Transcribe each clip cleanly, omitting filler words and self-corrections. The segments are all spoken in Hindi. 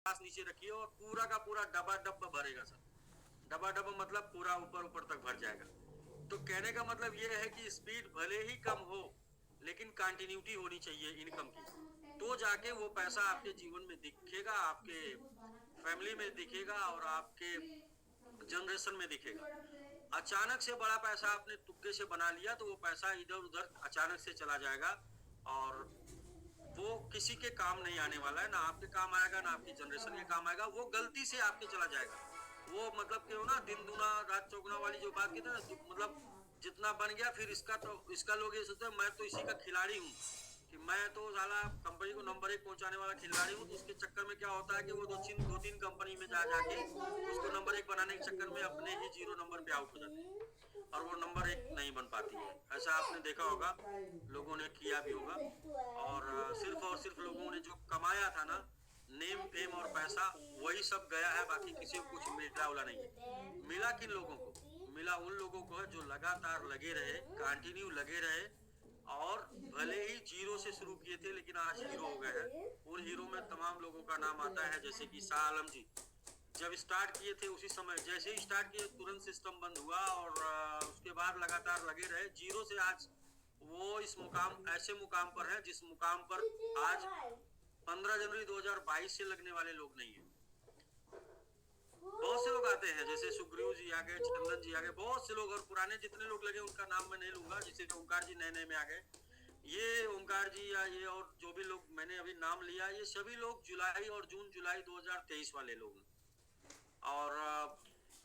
ग्लास नीचे रखिए और पूरा का पूरा डब्बा डब्बा भरेगा सर। डब्बा डब्बा मतलब पूरा ऊपर ऊपर तक भर जाएगा। तो कहने का मतलब ये है कि स्पीड भले ही कम हो लेकिन कंटिन्यूटी होनी चाहिए इनकम की, तो जाके वो पैसा आपके जीवन में दिखेगा, आपके फैमिली में दिखेगा और आपके जनरेशन में दिखेगा। अचानक से बड़ा पैसा आपने तुक्के से बना लिया तो वो पैसा इधर उधर अचानक से चला जाएगा और वो किसी के काम नहीं आने वाला है, ना आपके काम आएगा ना आपकी जनरेशन के काम आएगा, वो गलती से आपके चला जाएगा। वो मतलब कि हो ना दिन दुना रात चौगुना वाली जो बात कहते हैं ना, मतलब जितना बन गया फिर इसका, तो इसका लोग ये सोचते हैं मैं तो इसी का खिलाड़ी हूँ कि मैं तो साला कंपनी को नंबर 1 पहुंचाने वाला खिलाड़ी हूँ। तो उसके चक्कर में क्या होता है कि वो दो तीन कंपनी में जा जाके उसको नंबर 1 बनाने के चक्कर में अपने ही 0 नंबर पे आउट हो जाते हैं और वो नंबर 1 नहीं बन पाती है। ऐसा आपने देखा होगा, लोगों ने किया भी होगा। और सिर्फ लोगों ने जो कमाया था ना, नेम फेम और पैसा, वही सब गया है, बाकी किसी को कुछ मिला उला नहीं है। मिला किन लोगों को? मिला उन लोगों को है जो लगातार लगे रहे, कंटिन्यू लगे रहे और भले ही जीरो से शुरू किए थे लेकिन आज हीरो हो गए हैं। उन हीरो में तमाम लोगों का नाम आता है, जैसे कि शाह आलम जी। जब स्टार्ट किए थे उसी समय, जैसे ही स्टार्ट किए तुरंत सिस्टम बंद हुआ और उसके बाद लगातार लगे रहे जीरो से आज वो इस मुकाम, ऐसे मुकाम पर है जिस मुकाम पर आज 15 जनवरी 2022 से लगने वाले लोग नहीं है। बहुत से लोग आते हैं, जैसे सुग्रीव जी आ गए, चंदन जी आ गए, बहुत से लोग, और पुराने जितने लोग लगे उनका नाम मैं नहीं लूंगा, जैसे ओंकार जी नए नए में आ गए। ये ओंकार जी या ये और जो भी लोग मैंने अभी नाम लिया, ये सभी लोग जुलाई और जून जुलाई 2023 वाले लोग हैं। और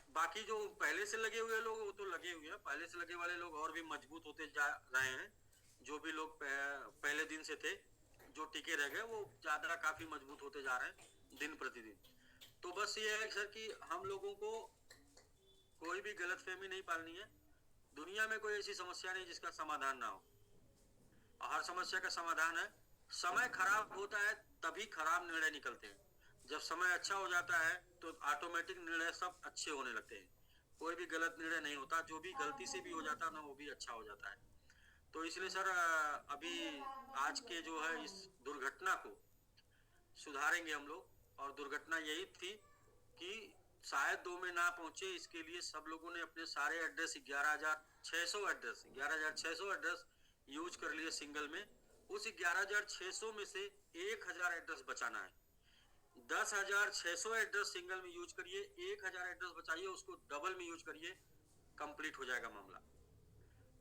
बाकी जो पहले से लगे हुए लोग वो तो लगे हुए हैं, पहले से लगे वाले लोग और भी मजबूत होते जा रहे हैं। जो भी लोग पहले दिन से थे जो टिके रह गए वो ज्यादा काफी मजबूत होते जा रहे हैं दिन प्रतिदिन। तो बस ये है सर कि हम लोगों को कोई भी गलतफहमी नहीं पालनी है। दुनिया में कोई ऐसी समस्या नहीं जिसका समाधान ना हो, हर समस्या का समाधान है। समय खराब होता है तभी खराब निर्णय निकलते हैं, जब समय अच्छा हो जाता है तो ऑटोमेटिक निर्णय सब अच्छे होने लगते हैं। कोई भी गलत निर्णय नहीं होता, जो भी गलती से भी हो जाता है ना वो भी अच्छा हो जाता है। तो इसलिए सर अभी आज के जो है इस दुर्घटना को सुधारेंगे हम लोग। और दुर्घटना यही थी कि शायद 2 में ना पहुंचे, इसके लिए सब लोगों ने अपने सारे एड्रेस 11,600 एड्रेस यूज कर लिए सिंगल में। उस 11,600 में से 1,000 एड्रेस बचाना है। 10,600 एड्रेस सिंगल में यूज करिए, 1,000 एड्रेस बचाइए, उसको डबल में यूज करिए, कंप्लीट हो जाएगा मामला।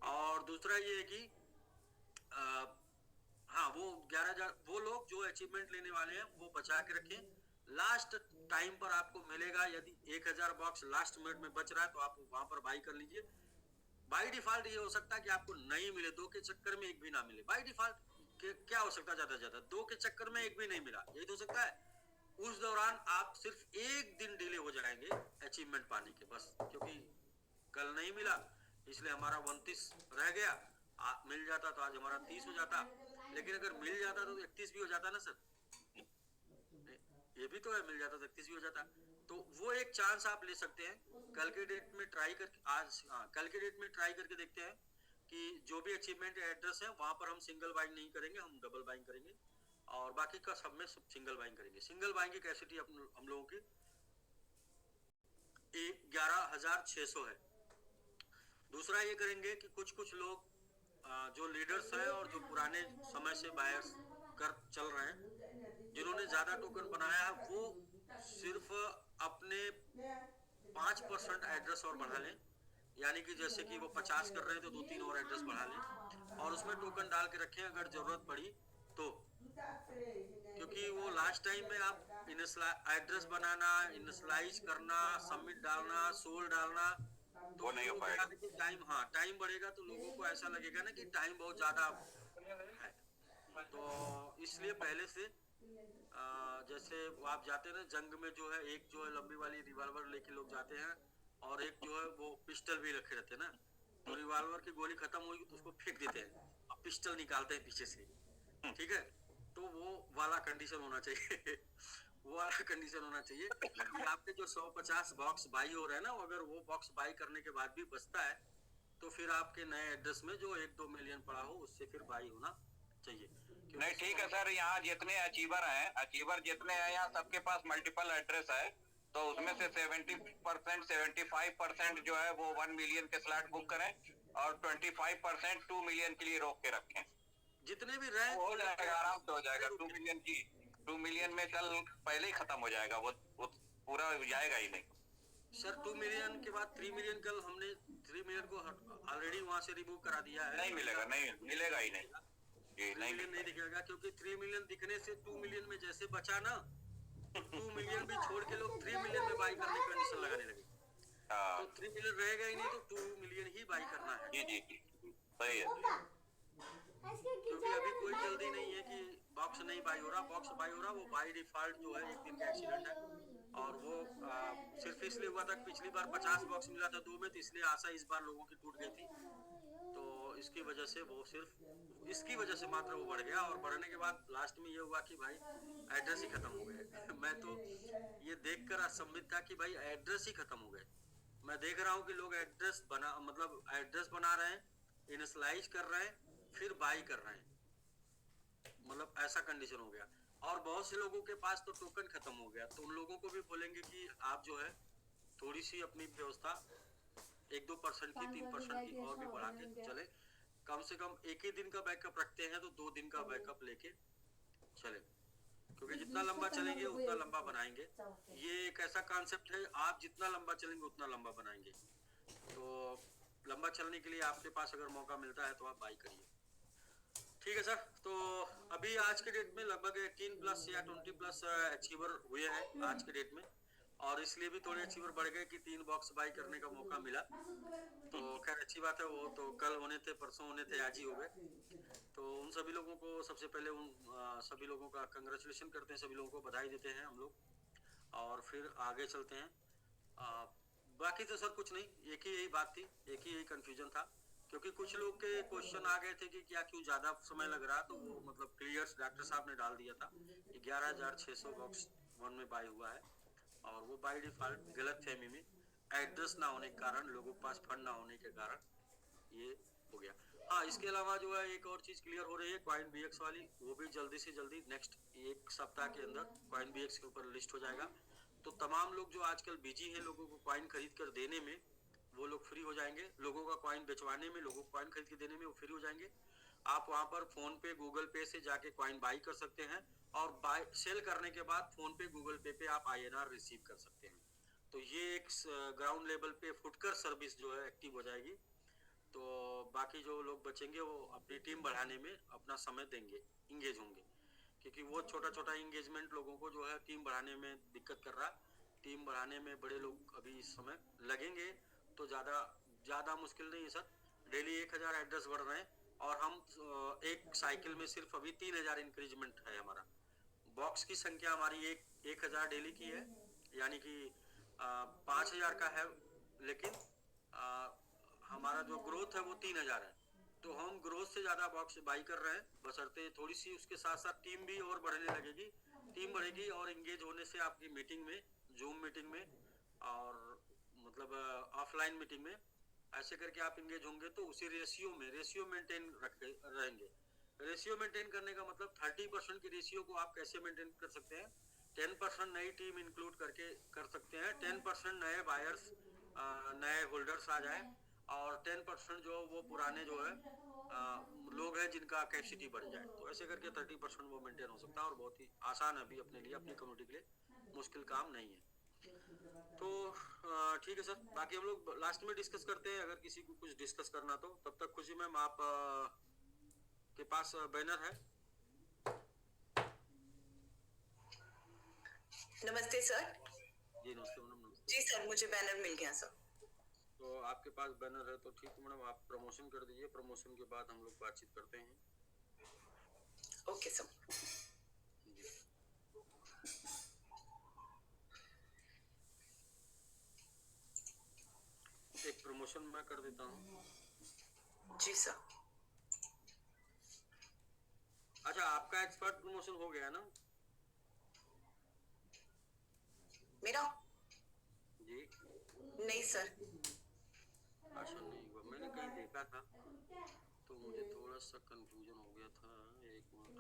और दूसरा ये है कि हाँ, वो 11,000 वो लोग जो अचीवमेंट लेने वाले हैं वो बचा के रखें। लास्ट टाइम पर आपको मिलेगा, यदि 1,000 बॉक्स लास्ट मिनट में बच रहा है तो आप वहां पर बाई कर लीजिए। बाई डिफॉल्ट ये हो सकता है कि आपको नहीं मिले, 2 के चक्कर में एक भी ना मिले। बाई डिफॉल्ट क्या हो सकता है, ज्यादा ज्यादा 2 के चक्कर में एक भी नहीं मिला, यही तो हो सकता है। उस दौरान आप सिर्फ एक दिन डिले हो जाएंगे अचीवमेंट पाने के, बस क्योंकि कल नहीं मिला इसलिए हमारा 29 रह गया। मिल जाता तो आज हमारा 30 हो जाता, लेकिन अगर मिल जाता तो 31 भी हो जाता ना सर। ये भी तो है, मिल जाता तो 31 भी हो जाता। तो वो एक चांस आप ले सकते हैं। कल के डेट में ट्राई करके, आज कल के डेट में ट्राई करके देखते हैं कि जो भी अचीवमेंट एड्रेस है वहां पर हम सिंगल बाइंग नहीं करेंगे, हम डबल बाइंग करेंगे और बाकी का सब में सिंगल बाइंग करेंगे। सिंगल बाइंग की कैपेसिटी हम लोगों की 11,600 है। दूसरा ये करेंगे कि कुछ कुछ लोग जो लीडर्स हैं और जो पुराने समय से बायर्स कर चल रहे हैं, जिन्होंने ज्यादा टोकन बनाया है, वो सिर्फ अपने 5% एड्रेस और बढ़ा लें। यानी कि जैसे कि वो 50 कर रहे हैं तो 2-3 और एड्रेस बढ़ा लें और उसमें टोकन डाल के रखें अगर जरूरत पड़ी तो। क्योंकि वो लास्ट टाइम में आप एड्रेस बनाना, इनिशलाइज करना, सबमिट डालना, सोल डालना, तो वो नहीं हो पाएगा। टाइम, हाँ टाइम बढ़ेगा तो लोगों को ऐसा लगेगा ना कि टाइम बहुत ज्यादा है। तो इसलिए पहले से जैसे आप जाते हैं ना जंग में, जो है एक जो है लंबी वाली रिवॉल्वर लेके लोग जाते हैं और एक जो है वो पिस्टल भी रखे रहते हैं ना। तो रिवॉल्वर की गोली खत्म होगी तो उसको फेंक देते हैं और पिस्टल निकालते हैं पीछे से, ठीक है। तो वो वाला कंडीशन होना चाहिए वो वाला कंडीशन होना चाहिए कि आपके जो 150 बॉक्स बाई हो रहे हैं ना, अगर वो बॉक्स बाई करने के बाद भी बचता है तो फिर आपके नए एड्रेस में जो 1-2 मिलियन पड़ा हो उससे फिर बाई होना चाहिए। नहीं ठीक है सर, यहाँ जितने अचीवर जितने हैं यहाँ सबके पास मल्टीपल एड्रेस है, तो उसमें से 70% 75% जो है वो 1 मिलियन के स्लॉट बुक करें और 25% 2 मिलियन के लिए रोक के रखें। जितने भी रहे हो जाएगा, आराम से हो जाएगा। 2 मिलियन में कल पहले ही खत्म हो जाएगा, वो पूरा जाएगा ही नहीं सर। 2 मिलियन के बाद 3 मिलियन कल हमने 3 मिलियन को ऑलरेडी वहां से रिमूव करा दिया है। नहीं मिलेगा, नहीं मिलेगा ही नहीं, ये 3 मिलियन नहीं दिखेगा, क्योंकि 3 मिलियन दिखने से 2 मिलियन में जैसे बचा ना, तो 2 मिलियन भी छोड़ के लोग 3 मिलियन में बाई करने की कंडीशन लगाने लगे। तो 3 मिलियन रहेगा ही नहीं, तो 2 मिलियन ही बाई करना है। जी सही है। क्योंकि अभी कोई जल्दी नहीं है कि बॉक्स नहीं बाई हो रहा, बॉक्स बाई हो रहा। वो बाई डिफॉल्ट जो है एक दिन का एक्सीडेंट है, और वो सिर्फ इसलिए हुआ था, पिछली बार 50 बॉक्स मिला था 2 में, तो इसलिए आशा इस बार लोगों की टूट गई थी। तो इसकी वजह से वो सिर्फ इसकी वजह से मात्र वो बढ़ गया, और बढ़ने के बाद लास्ट में ये हुआ कि भाई एड्रेस ही खत्म हो गए। मैं तो ये देखकर असंभित था कि भाई एड्रेस ही खत्म हो गए। मैं देख रहा हूँ कि लोग एड्रेस बना रहे हैं, इनिशियलाइज कर रहे हैं, फिर बाई कर रहे हैं, मतलब ऐसा कंडीशन हो गया। और बहुत से लोगों के पास तो टोकन खत्म हो गया, तो उन लोगों को भी बोलेंगे कि आप जो है थोड़ी सी अपनी व्यवस्था 1-2% की 3% की और भी बढ़ा के चले। कम से कम एक ही दिन का बैकअप रखते हैं तो 2 दिन का बैकअप लेके चले, क्योंकि जितना लंबा चलेंगे उतना लंबा बनाएंगे। ये एक ऐसा कॉन्सेप्ट है, आप जितना लंबा चलेंगे उतना लंबा बनाएंगे। तो लंबा चलने के लिए आपके पास अगर मौका मिलता है तो आप बाई करिए। ठीक है सर। तो अभी आज के डेट में लगभग 18+ या 20+ अचीवर हुए हैं आज के डेट में, और इसलिए भी थोड़े अचीवर बढ़ गए कि 3 बॉक्स बाई करने का मौका मिला। तो खैर अच्छी बात है, वो तो कल होने थे, परसों होने थे, आज ही हो गए। तो उन सभी लोगों को सबसे पहले सभी लोगों का कंग्रेचुलेशन करते हैं, सभी लोगों को बधाई देते हैं हम लोग, और फिर आगे चलते हैं। बाकी तो सर कुछ नहीं, एक ही यही बात थी, एक ही यही कंफ्यूजन था, क्योंकि कुछ लोग के क्वेश्चन आ गए थे कि क्या क्यों ज्यादा समय लग रहा, तो वो मतलब क्लियर डॉक्टर साहब ने डाल दिया था कि 11,600 बॉक्स 1 में बाई हुआ है, और वो बाई डिफॉल्ट गलत फहमी में एड्रेस ना होने के कारण, लोगों के पास फंड ना होने के कारण ये हो गया। हाँ, इसके अलावा जो है एक और चीज क्लियर हो रही है कॉइन बीएक्स वाली, वो भी जल्दी से जल्दी नेक्स्ट 1 सप्ताह के अंदर कॉइन बीएक्स के ऊपर लिस्ट हो जाएगा। तो तमाम लोग जो आजकल बिजी हैं लोगों को कॉइन खरीद कर देने में, वो लोग फ्री हो जाएंगे। लोगों का कॉइन बेचवाने में, लोगों को कॉइन खरीद के देने में वो फ्री हो जाएंगे। आप वहां पर फोन पे, गूगल पे से जाके कॉइन बाई कर सकते हैं, और बाय सेल करने के बाद फोन पे, गूगल पे पे आप INR रिसीव कर सकते हैं। तो ये एक ग्राउंड लेवल पे फुटकर सर्विस जो है एक्टिव हो जाएगी। तो बाकी जो लोग बचेंगे वो अपनी टीम बढ़ाने में अपना समय देंगे, इंगेज होंगे, क्योंकि वो छोटा छोटा इंगेजमेंट लोगों को जो है टीम बढ़ाने में दिक्कत कर रहा। टीम बढ़ाने में बड़े लोग अभी इस समय लगेंगे, तो ज़्यादा मुश्किल नहीं है सर। डेली 1,000 एड्रेस बढ़ रहे हैं, और हम एक साइकिल में सिर्फ अभी 3,000 इंक्रीजमेंट है हमारा। बॉक्स की संख्या हमारी 1,000 डेली की है, यानी कि 5,000 का है, लेकिन हमारा जो ग्रोथ है वो 3,000 है। तो हम ग्रोथ से ज्यादा बॉक्स बाई कर रहे हैं, बशर्ते थोड़ी सी उसके साथ साथ टीम भी और बढ़ने लगेगी। टीम बढ़ेगी और इंगेज होने से आपकी मीटिंग में, जूम मीटिंग में, और मतलब ऑफलाइन मीटिंग में, ऐसे करके आप इंगेज होंगे तो उसी रेशियो मेंटेन रहेंगे। रेशियो मेंटेन करने का मतलब 30% की रेशियो को आप कैसे मेंटेन कर सकते हैं? 10% नई टीम इंक्लूड करके कर सकते हैं, 10% नए बायर्स, नए होल्डर्स आ जाए, और 10% जो वो पुराने जो है लोग हैं जिनका कैपेसिटी बढ़ जाए। तो ऐसे करके 30% वो मेंटेन हो सकता है, और बहुत ही आसान है अभी अपने लिए, अपनी कम्युनिटी के लिए मुश्किल काम नहीं है। तो ठीक है सर, बाकी हम लोग लास्ट में डिस्कस करते हैं, अगर किसी को कुछ डिस्कस करना तो। तब तक खुशी मैम आप के पास बैनर है? नमस्ते सर। जी नमस्ते मैडम। नमस्ते जी सर, मुझे बैनर मिल गया सर। तो आपके पास बैनर है तो ठीक है मैडम, आप प्रमोशन कर दीजिए, प्रमोशन के बाद हम लोग बातचीत करते हैं। Okay sir. एक प्रमोशन मैं कर देता हूँ। जी सर। अच्छा, आपका एक्सपर्ट प्रमोशन हो गया ना? मेरा? जी नहीं सर। अच्छा, नहीं हुआ, मैंने कहीं देखा था। तो मुझे थोड़ा सा कंफ्यूजन हो गया था, एक मिनट।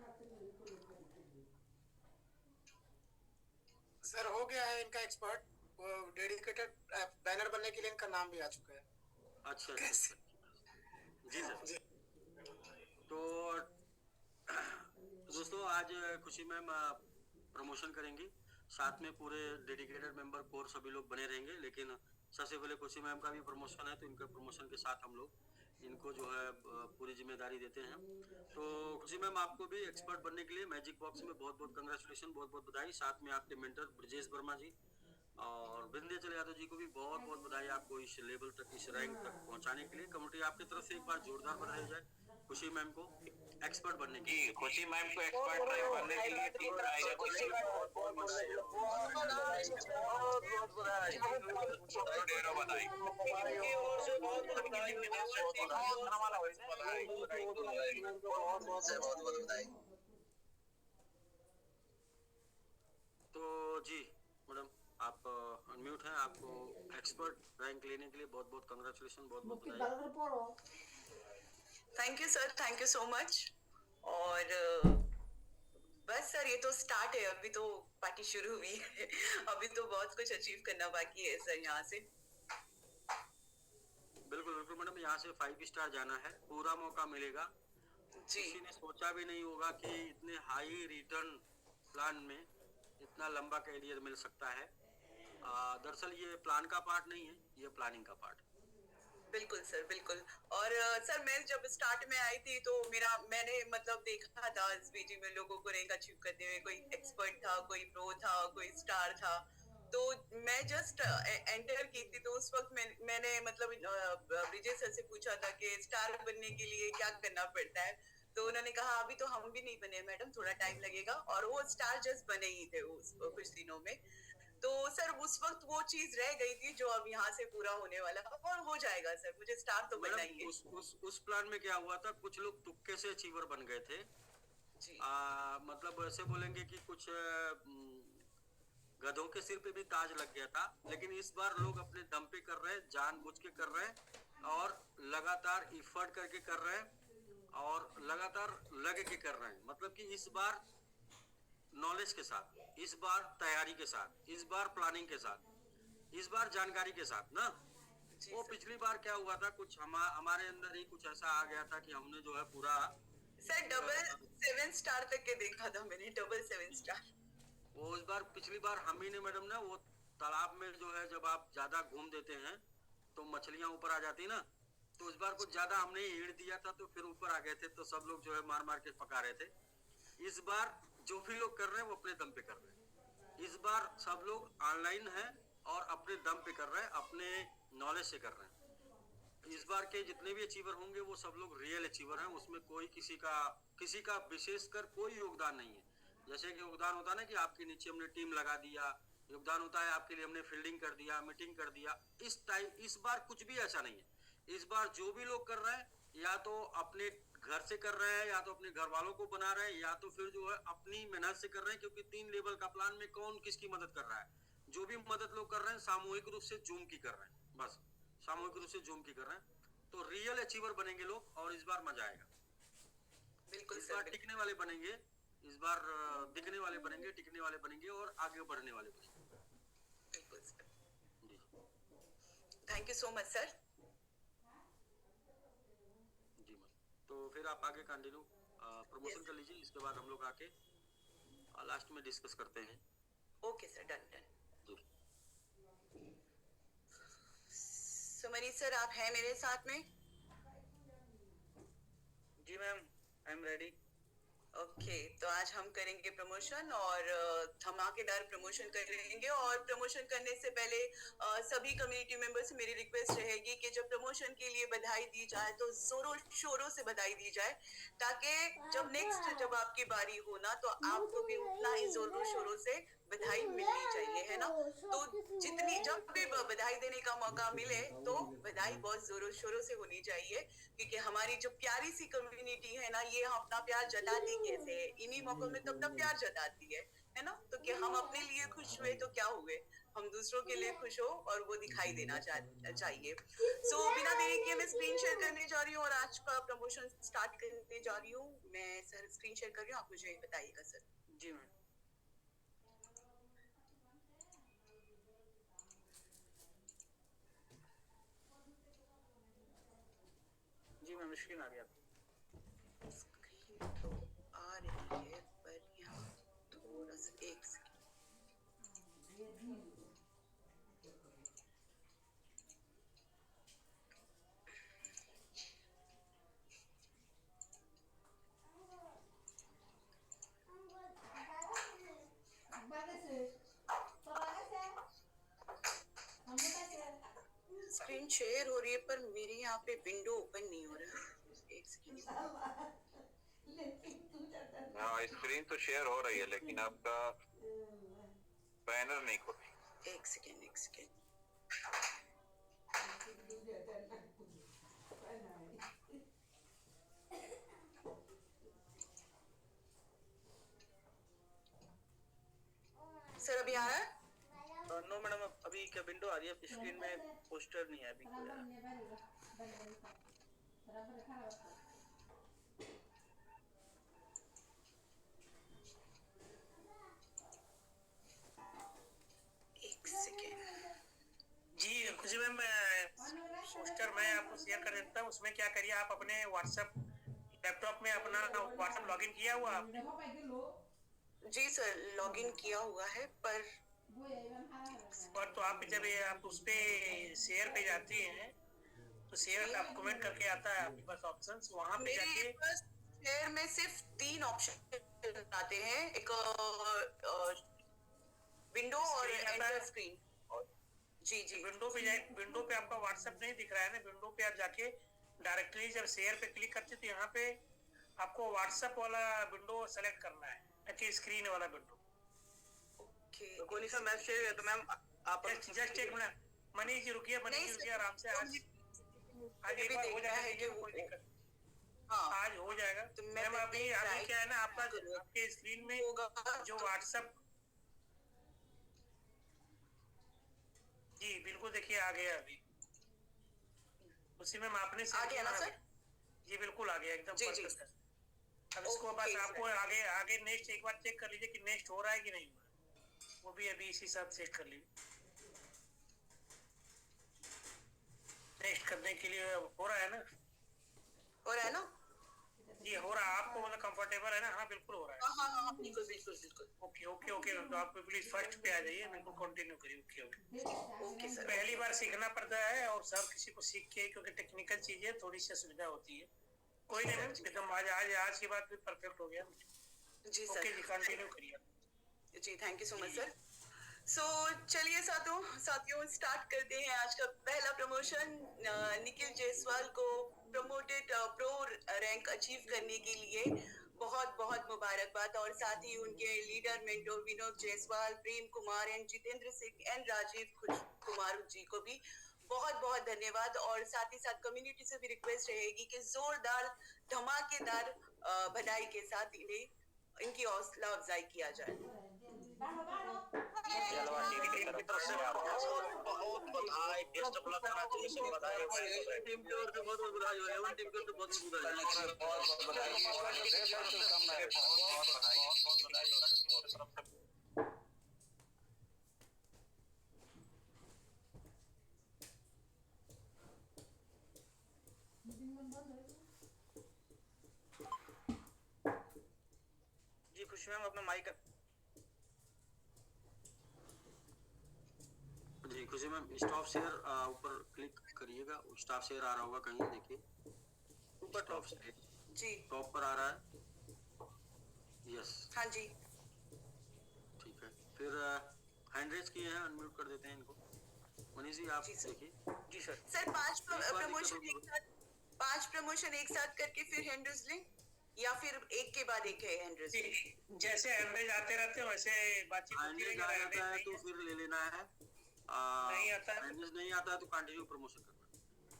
सर हो गया है इनका एक्सपर्ट, वो डेडिकेटेड बैनर बनने के लिए इनका नाम भी आ चुका है। अच्छा अच्छा अच्छा। जी सर। जी तो दोस्तों आज खुशी मैम प्रमोशन करेंगी, साथ में पूरे डेडिकेटेड मेंबर कोर सभी लोग बने रहेंगे, लेकिन सबसे पहले खुशी मैम का भी प्रमोशन है तो इनके प्रमोशन के साथ हम लोग इनको जो है पूरी जिम्मेदारी देते हैं। तो खुशी मैम आपको भी एक्सपर्ट बनने के लिए मैजिक बॉक्स में बहुत बहुत कंग्रेचुलेशन, बहुत बहुत बधाई, साथ में आपके मेंटर ब्रजेश वर्मा जी और विंध्याचल यादव जी को भी बहुत बहुत बधाई आपको इस लेवल तक, इस रैंक तक पहुंचाने के लिए। कमेटी आपकी तरफ से एक बार जोरदार बधाई जाए खुशी मैम को एक्सपर्ट बनने के लिए। खुशी मैम को एक्सपर्ट बनने के लिए 3 प्राइज बधाई। तो जी मैडम आप अनम्यूट हैं, आपको एक्सपर्ट रैंक लेने के लिए बहुत बहुत कंग्रेचुलेशन, बहुत बहुत बधाई। Thank you sir, thank you so much. और बस सर ये तो स्टार्ट है, अभी तो पार्टी शुरू हुई है। अभी तो बहुत कुछ अचीव करना बाकी है सर यहाँ से। बिल्कुल बिल्कुल मैडम, यहाँ से 5 स्टार जाना है, पूरा मौका मिलेगा। जी किसी ने सोचा भी नहीं होगा कि इतने हाई रिटर्न प्लान में इतना लंबा कैरियर मिल सकता है। दरअसल ये प्लान का पार्ट नहीं है, ये प्लानिंग का पार्ट है। बिल्कुल सर, बिल्कुल। और सर मैं जब स्टार्ट में आई थी तो मैंने मतलब देखा था एसबीजी में लोगों को रैंक अचीव करते हुए, कोई एक्सपर्ट था, कोई प्रो था, कोई स्टार था। तो मैं जस्ट एंटर की थी तो उस वक्त मैंने मतलब ब्रिजेश सर से पूछा था कि स्टार बनने के लिए क्या करना पड़ता है। तो उन्होंने कहा अभी तो हम भी नहीं बने मैडम, थोड़ा टाइम लगेगा। और वो स्टार जस्ट बने ही थे कुछ दिनों में। तो सर उस वक्त वो चीज रह गई थी जो अब यहाँ से पूरा होने वाला और हो जाएगा सर, मुझे स्टार तो बनना ही है। उस प्लान में क्या हुआ था, कुछ लोग तुक्के से अचीवर बन गए थे। जी मतलब ऐसे बोलेंगे कि कुछ गधों के सिर पे भी ताज लग गया था, लेकिन इस बार लोग अपने दम पे कर रहे हैं, जानबूझ के कर रहे हैं और लगातार इफर्ट करके कर रहे हैं और लगातार लग के कर रहे हैं। मतलब कि इस बार नॉलेज के साथ, इस बार तैयारी के साथ, इस बार प्लानिंग के साथ, इस बार जानकारी के साथ ना। वो पिछली बार क्या हुआ था, कुछ हमारे अंदर ही कुछ ऐसा आ गया था कि हमने जो है पूरा सर 7 स्टार तक के देखा था मैंने, 7 स्टार। वो इस बार पिछली बार हम ही ने मैडम ना, वो तालाब में जो है जब आप ज्यादा घूम देते हैं तो मछलियां ऊपर आ जाती ना, तो इस बार कुछ ज्यादा हमने हीड़ दिया था तो फिर ऊपर आ गए थे, तो सब लोग जो है मार मार के पका रहे थे। इस बार जो भी लोग कर रहे हैं वो अपने दम पे कर रहे हैं। इस बार सब लोग ऑनलाइन हैं और अपने दम पे कर रहे हैं, अपने नॉलेज से कर रहे हैं। इस बार के जितने भी अचीवर होंगे वो सब लोग रियल अचीवर हैं, उसमें कोई किसी का विशेषकर कोई योगदान नहीं है। जैसे कि योगदान होता है ना कि आपके नीचे हमने टीम लगा दिया, योगदान होता है आपके लिए हमने फील्डिंग कर दिया, मीटिंग कर दिया। इस बार कुछ भी ऐसा नहीं है। इस बार जो भी लोग कर रहे हैं या तो अपने घर से कर रहे हैं, या तो अपने घर वालों को बना रहे हैं, या तो फिर जो है अपनी मेहनत से कर रहे हैं, क्योंकि 3 लेवल का प्लान में कौन किसकी मदद कर रहा है। जो भी मदद लोग कर रहे हैं सामूहिक रूप से जूम की कर रहे हैं, बस सामूहिक रूप से जूम की कर रहे हैं। तो रियल अचीवर बनेंगे लोग और इस बार मजा आएगा। बिल्कुल इस बार टिकने वाले बनेंगे, इस बार दिखने वाले बनेंगे, टिकने वाले बनेंगे और आगे बढ़ने वाले बनेंगे। बिल्कुल सर, जी thank you so much sir. जी मैम, तो फिर आप आगे कंटिन्यू प्रमोशन कर लीजिए, इसके बाद हम लोग आके लास्ट में डिस्कस करते हैं। Okay sir, done done. जी सुमनी सर आप हैं मेरे साथ में? जी ma'am, I am ready. Okay तो आज हम करेंगे प्रमोशन और धमाकेदार प्रमोशन करेंगे। और प्रमोशन करने से पहले सभी कम्युनिटी मेंबर्स से मेरी रिक्वेस्ट रहेगी कि जब प्रमोशन के लिए बधाई दी जाए तो जोरों शोरों से बधाई दी जाए, ताकि जब आपकी बारी हो ना तो आपको भी उतना ही जोरों शोरों से बधाई मिलनी चाहिए, है ना। तो जब भी बधाई देने का मौका मिले तो बधाई बहुत जोरों शोरों से होनी चाहिए, क्योंकि हमारी जो प्यारी सी कम्युनिटी है ना, ये अपना प्यार जताती कैसे है, इन्हीं मौकों में तो अपना प्यार जताती है। है ना? तो क्या हम अपने लिए खुश हुए तो क्या हुए, हम दूसरों के लिए खुश हो और वो दिखाई देना चाहिए। सो बिना देरी किए मैं स्क्रीन शेयर करने जा रही हूँ और आज का प्रमोशन स्टार्ट करने जा रही हूँ। मैं सर स्क्रीन शेयर कर रही हूँ, आप मुझे बताइएगा सर। जी मैम। जी मैम स्क्रीन आ गया। स्क्रीन तो आ रही है पर यहाँ थोड़ा सा एक सेकंड। स्क्रीन शेयर हो रही है पर मेरे यहाँ पे विंडो ओपन नहीं हो रहा है। एक सेकंड। हाँ स्क्रीन तो शेयर हो रही है लेकिन आपका बैनर नहीं खुल रही। एक सेकंड एक सेकंड। सर अभी आ रहा है? नो मैडम अभी क्या विंडो आ रही है स्क्रीन में, पोस्टर नहीं है अभी कोई आया। एक सेकंड। जी खुशी मैम, पोस्टर मैं आपको शेयर कर देता हूँ। उसमें क्या करिए, आप अपने व्हाट्सएप लैपटॉप में अपना व्हाट्सएप लॉगिन किया हुआ आपने? जी सर लॉगिन किया हुआ है पर और तो आप जब ये आप उस पे शेयर पे जाती हैं तो शेयर पे आप कमेंट करके आता है आपके पास ऑप्शंस, वहां पे मेरे जाके पास शेयर में सिर्फ 3 ऑप्शन आते हैं, एक विंडो और Screen आता एंटर है। स्क्रीन। जी जी विंडो पे जाए, विंडो पे आपका व्हाट्सएप नहीं दिख रहा है ना, विंडो पे आप जाके डायरेक्टली जब शेयर पे क्लिक करते तो यहाँ पे आपको व्हाट्सएप वाला विंडो सेलेक्ट करना है, कि स्क्रीन वाला विंडो। ओके। तो कोई नहीं सर मैं शेयर तो मैम आप जस्ट एक मिनट, मनीष जी रुकिए, मनीष नहीं जी सर, रुकिए आराम से। आज मुझे एक भी बार हो देखना जाएगा, है देखिए कि कोई दिक्कत, हाँ आज हो जाएगा। तो मैम अभी अभी क्या है ना, आपका करूँ। आपके स्क्रीन में होगा जो व्हाट्सएप, जी बिल्कुल देखिए आ गया अभी उसी में आपने आ गया ना सर? जी बिल्कुल आ गया एकदम जी, जी। परफेक्ट है। अब इसको ओके, बस सर। आपको आगे आगे नेक्स्ट एक बार चेक कर लीजिए कि नेक्स्ट हो रहा है कि नहीं हो रहा है, वो भी अभी इसी साथ चेक कर लीजिए। नेक्स्ट करने के लिए हो रहा है ना? हो रहा है ना? जी हो रहा है, आपको मतलब कंफर्टेबल है ना? हाँ बिल्कुल हो रहा है। हाँ हाँ हाँ बिल्कुल बिल्कुल बिल्कुल। ओके ओके ओके, तो आप प्लीज फर्स्ट पे आ जाइए, बिल्कुल कंटिन्यू करिए। Okay okay. Okay sir. पहली बार सीखना पड़ता है और सब किसी को सीख के, क्योंकि टेक्निकल चीजें थोड़ी सी असुविधा होती है। कोई नहीं मैम, एकदम आज आज आज की बात भी परफेक्ट हो गया। जी ओके सर। जी कंटिन्यू करिए। जी thank you so much sir. So चलिए साथियों स्टार्ट करते हैं आज का पहला प्रमोशन। निखिल जायसवाल को प्रमोटेड प्रो रैंक अचीव करने के लिए बहुत बहुत मुबारकबाद, और साथ ही उनके leader mentor Vinod Jaiswal, Prem Kumar and Jitendra Singh and Rajiv Kumar ji को भी बहुत बहुत धन्यवाद। और साथ ही साथ कम्युनिटी से भी रिक्वेस्ट रहेगी कि जोरदार धमाकेदार बधाई के साथ इनकी हौसला अफजाई किया जाए। बहुत बधाई, बेस्ट ऑफ लक करना चाहिए, सब बधाई टीम की ओर से बहुत बहुत बधाई हो रही है, टीम की ओर से बहुत बहुत बधाई। जी खुशी मैम अपना माइक, जी खुशी मैम स्टॉप शेयर ऊपर क्लिक करिएगा, स्टॉप शेयर आ रहा होगा कहीं, देखिए ऊपर टॉप शेयर जी टॉप पर आ रहा है। यस हाँ जी ठीक है, फिर हैंड रेज किए हैं, अनम्यूट कर देते हैं इनको। मनीष जी आप जी सर। देखिए। जी सर सर 5 एक बार प्रमोशन दिक्कत एक साथ, 5 प्रमोशन एक साथ करके फिर हैंडल्स लें या फिर एक के बाद एक है हैंडल्स? जैसे एवरेज आते रहते हैं वैसे बातचीत होती हैंड रेज आ जाता है तो फिर ले लेना है, नहीं आता है हैंड रेज नहीं आता है तो कंटिन्यू प्रमोशन करना है।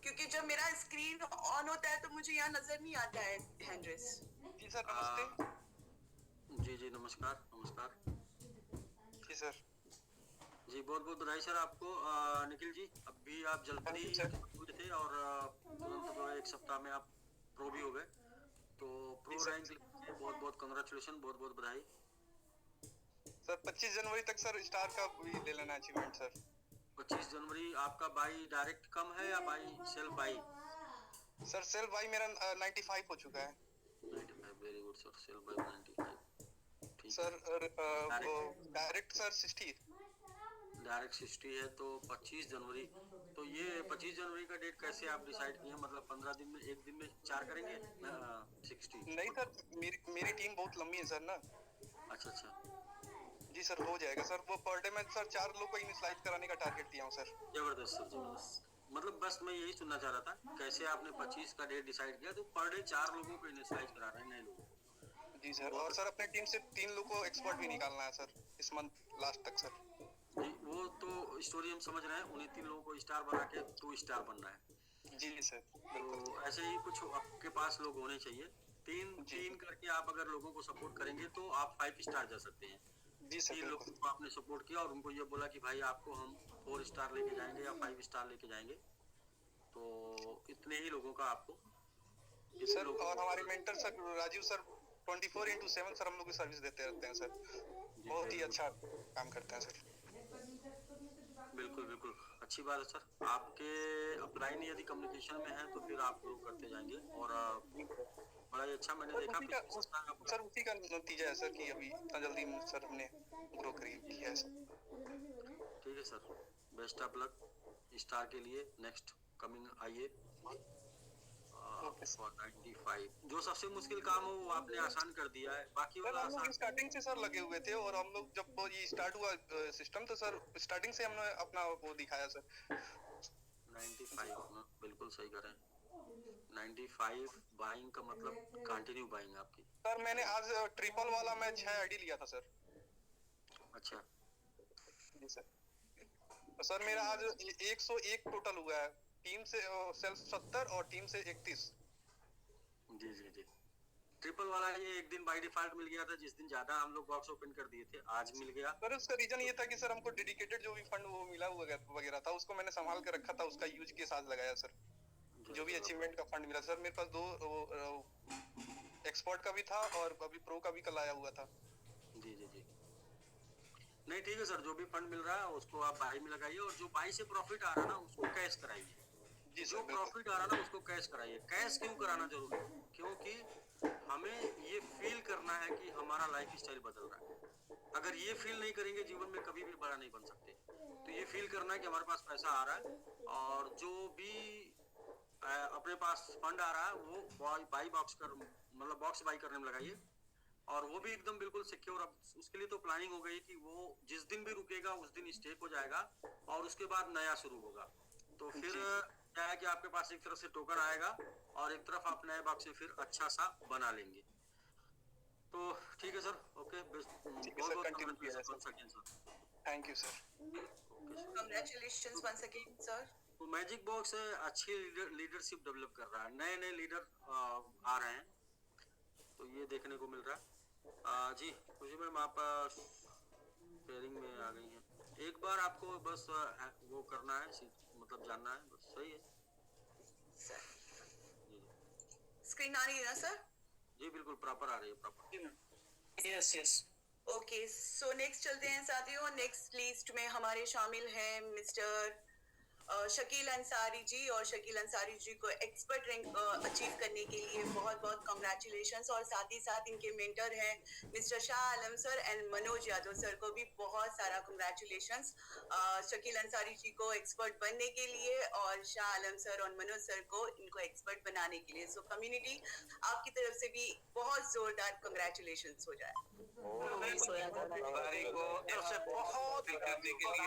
क्योंकि जब मेरा स्क्रीन ऑन होता है तो मुझे यहाँ नजर नहीं आता है हैंडल्स। जी सर नमस्ते। जी जी नमस्कार नमस्कार। जी सर। जी बहुत बहुत बधाई सर आपको। निखिल जी अभी आप जल्दी जी सर। हुए थे और तुरंत जो है 1 सप्ताह में आप प्रो भी हो गए, तो प्रो जी सर। रैंक लेके बहुत बहुत कंग्रेचुलेशन, बहुत बहुत बधाई। सर 25 जनवरी तक सर स्टार का भी ले लेना अचीवमेंट सर। 25 जनवरी आपका बाई डायरेक्ट कम है या by self by? Sir self by मेरा 95 हो चुका है 95, very good sir, self by 95, ठीक है। सर। Direct sir 60। डायरेक्ट 60 है तो 25 जनवरी, तो ये 25 जनवरी का डेट कैसे आप डिसाइड किए? मतलब 15 दिन में, एक दिन में 4 करेंगे 60? नहीं सर, मेरी टीम बहुत लंबी है सर ना। अच्छा अच्छा, जी सर हो जाएगा सर। वो पर डे में सर 4 लोग को इनिशियलाइज कराने का टारगेट दिया हूँ सर। जबरदस्त सर जबरदस्त। मतलब बस मैं यही सुनना चाह रहा था कैसे आपने 25 का डेट डिसाइड किया, तो पर डे 4 लोगों को इनिशियलाइज करा रहे हैं, नए लोगों को। जी सर। और सर अपने टीम से 3 लोग को एक्सपर्ट भी निकालना है सर इस मंथ लास्ट तक सर। जी वो तो स्टोरी हम समझ रहे हैं, उन्हीं 3 लोगों को स्टार बना के 2 स्टार बनना है। जी सर बिल्कुल। तो ऐसे ही कुछ आपके पास लोग होने चाहिए, तीन जी। तीन करके आप अगर लोगों को सपोर्ट करेंगे तो आप 5 स्टार जा सकते हैं। जी सर 3 बिल्कुल। लोगों को आपने सपोर्ट किया और उनको ये बोला कि भाई आपको हम 4 स्टार लेके जाएंगे या 5 स्टार लेके जाएंगे, तो इतने ही लोगों का आपको सर और हमारे mentor sir Rajiv sir 24/7 sir हम लोग की सर्विस देते रहते हैं सर। बहुत ही अच्छा काम करते हैं सर। बिल्कुल बिल्कुल, अच्छी बात है सर। आपके अपलाइन यदि कम्युनिकेशन में है तो फिर आप ग्रो करते जाएंगे और बड़ा ही अच्छा मैंने देखा उसी का पिछले सप्ताह आपका। सर उसी का नतीजा है सर कि अभी इतना जल्दी सर हमने ग्रो किया है सर। ठीक है sir, best of luck star के लिए, नेक्स्ट कमिंग आइए। Okay sir. 95 जो सबसे मुश्किल काम हो वो आपने आसान कर दिया है, बाकी सर वाला हम लोग आसान। स्टार्टिंग से सर लगे हुए थे और हम लोग जब ये स्टार्ट हुआ सिस्टम तो सर स्टार्टिंग से हमने अपना वो दिखाया सर। 95 ना, बिल्कुल सही करें। 95 बाइंग का मतलब कंटिन्यू बाइंग आपकी। सर मैंने आज ट्रिपल वाला मैच 6 आईडी लिया था सर। अच्छा जी सर। सर मेरा आज 101 टोटल हुआ है, टीम से सेल्फ 70 और टीम से 31। जी जी जी, ट्रिपल वाला ये एक दिन बाय डिफॉल्ट मिल गया था, जिस दिन ज्यादा हम लोग बॉक्स ओपन कर दिए थे, आज मिल गया। सर उसका रीजन ये था कि सर हमको डेडिकेटेड जो भी फंड वो मिला वगैरह था उसको मैंने संभाल के रखा था, उसका यूज के साथ लगाया सर। जो भी अचीवमेंट का फंड मिला सर, मेरे पास 2 एक्सपर्ट का भी था और अभी प्रो का भी कल आया हुआ था। जी जी जी, नहीं ठीक है सर, जो भी फंड मिल रहा है उसको आप बाई में लगाइए और जो बाई से प्रॉफिट आ रहा है ना उसको कैश कराइए। जी जो सर प्रॉफिट आ रहा है ना उसको कैश कराइए। कैश क्यों कराना जरूरी है? क्योंकि हमें ये फील करना है कि हमारा लाइफ स्टाइल बदल रहा है। अगर ये फील नहीं करेंगे जीवन में कभी भी बड़ा नहीं बन सकते। तो ये फील करना है कि हमारे पास पैसा आ रहा है और जो भी अपने पास फंड आ रहा है वो बाई बॉक्स कर, मतलब बॉक्स बाई करने में लगाइए और वो भी एकदम बिल्कुल सिक्योर। अब उसके लिए तो प्लानिंग हो गई कि वो जिस दिन भी रुकेगा उस दिन स्टेप हो जाएगा और उसके बाद नया शुरू होगा। तो फिर क्या है कि आपके पास एक तरफ से टोकन आएगा और एक तरफ आप नए बॉक्स से फिर अच्छा सा बना लेंगे। तो ठीक है सर, ओके, बहुत बहुत congratulation sir. Thank you sir. Congratulations once again, sir. तो मैजिक बॉक्स अच्छी लीडरशिप डेवलप कर रहा है, नए नए लीडर आ रहे हैं, तो ये देखने को मिल रहा है। जी खुशी मैम आप पेयरिंग में आ गई हैं। एक बार आपको बस वो करना है, मतलब जानना है बस, सही है। Sir. जी Screen आ रही है ना सर? जी बिल्कुल प्रॉपर आ रही है, proper. Yes yes. Okay, so next चलते हैं साथियों। नेक्स्ट लिस्ट में हमारे शामिल हैं मिस्टर शकील अंसारी जी, और शकील अंसारी जी को एक्सपर्ट रैंक अचीव करने के लिए बहुत बहुत कॉन्ग्रेचुलेशंस, और साथ ही साथ इनके मेंटर हैं mister Shah Alam sir and Manoj Yadav sir को भी बहुत सारा कॉन्ग्रेचुलेशंस शकील अंसारी जी को एक्सपर्ट बनने के लिए और शाह आलम सर और मनोज सर को इनको एक्सपर्ट बनाने के लिए। सो कम्युनिटी आपकी तरफ से भी बहुत जोरदार कॉन्ग्रेचुलेशंस हो जाए। सारी को सबसे बहुत करने के लिए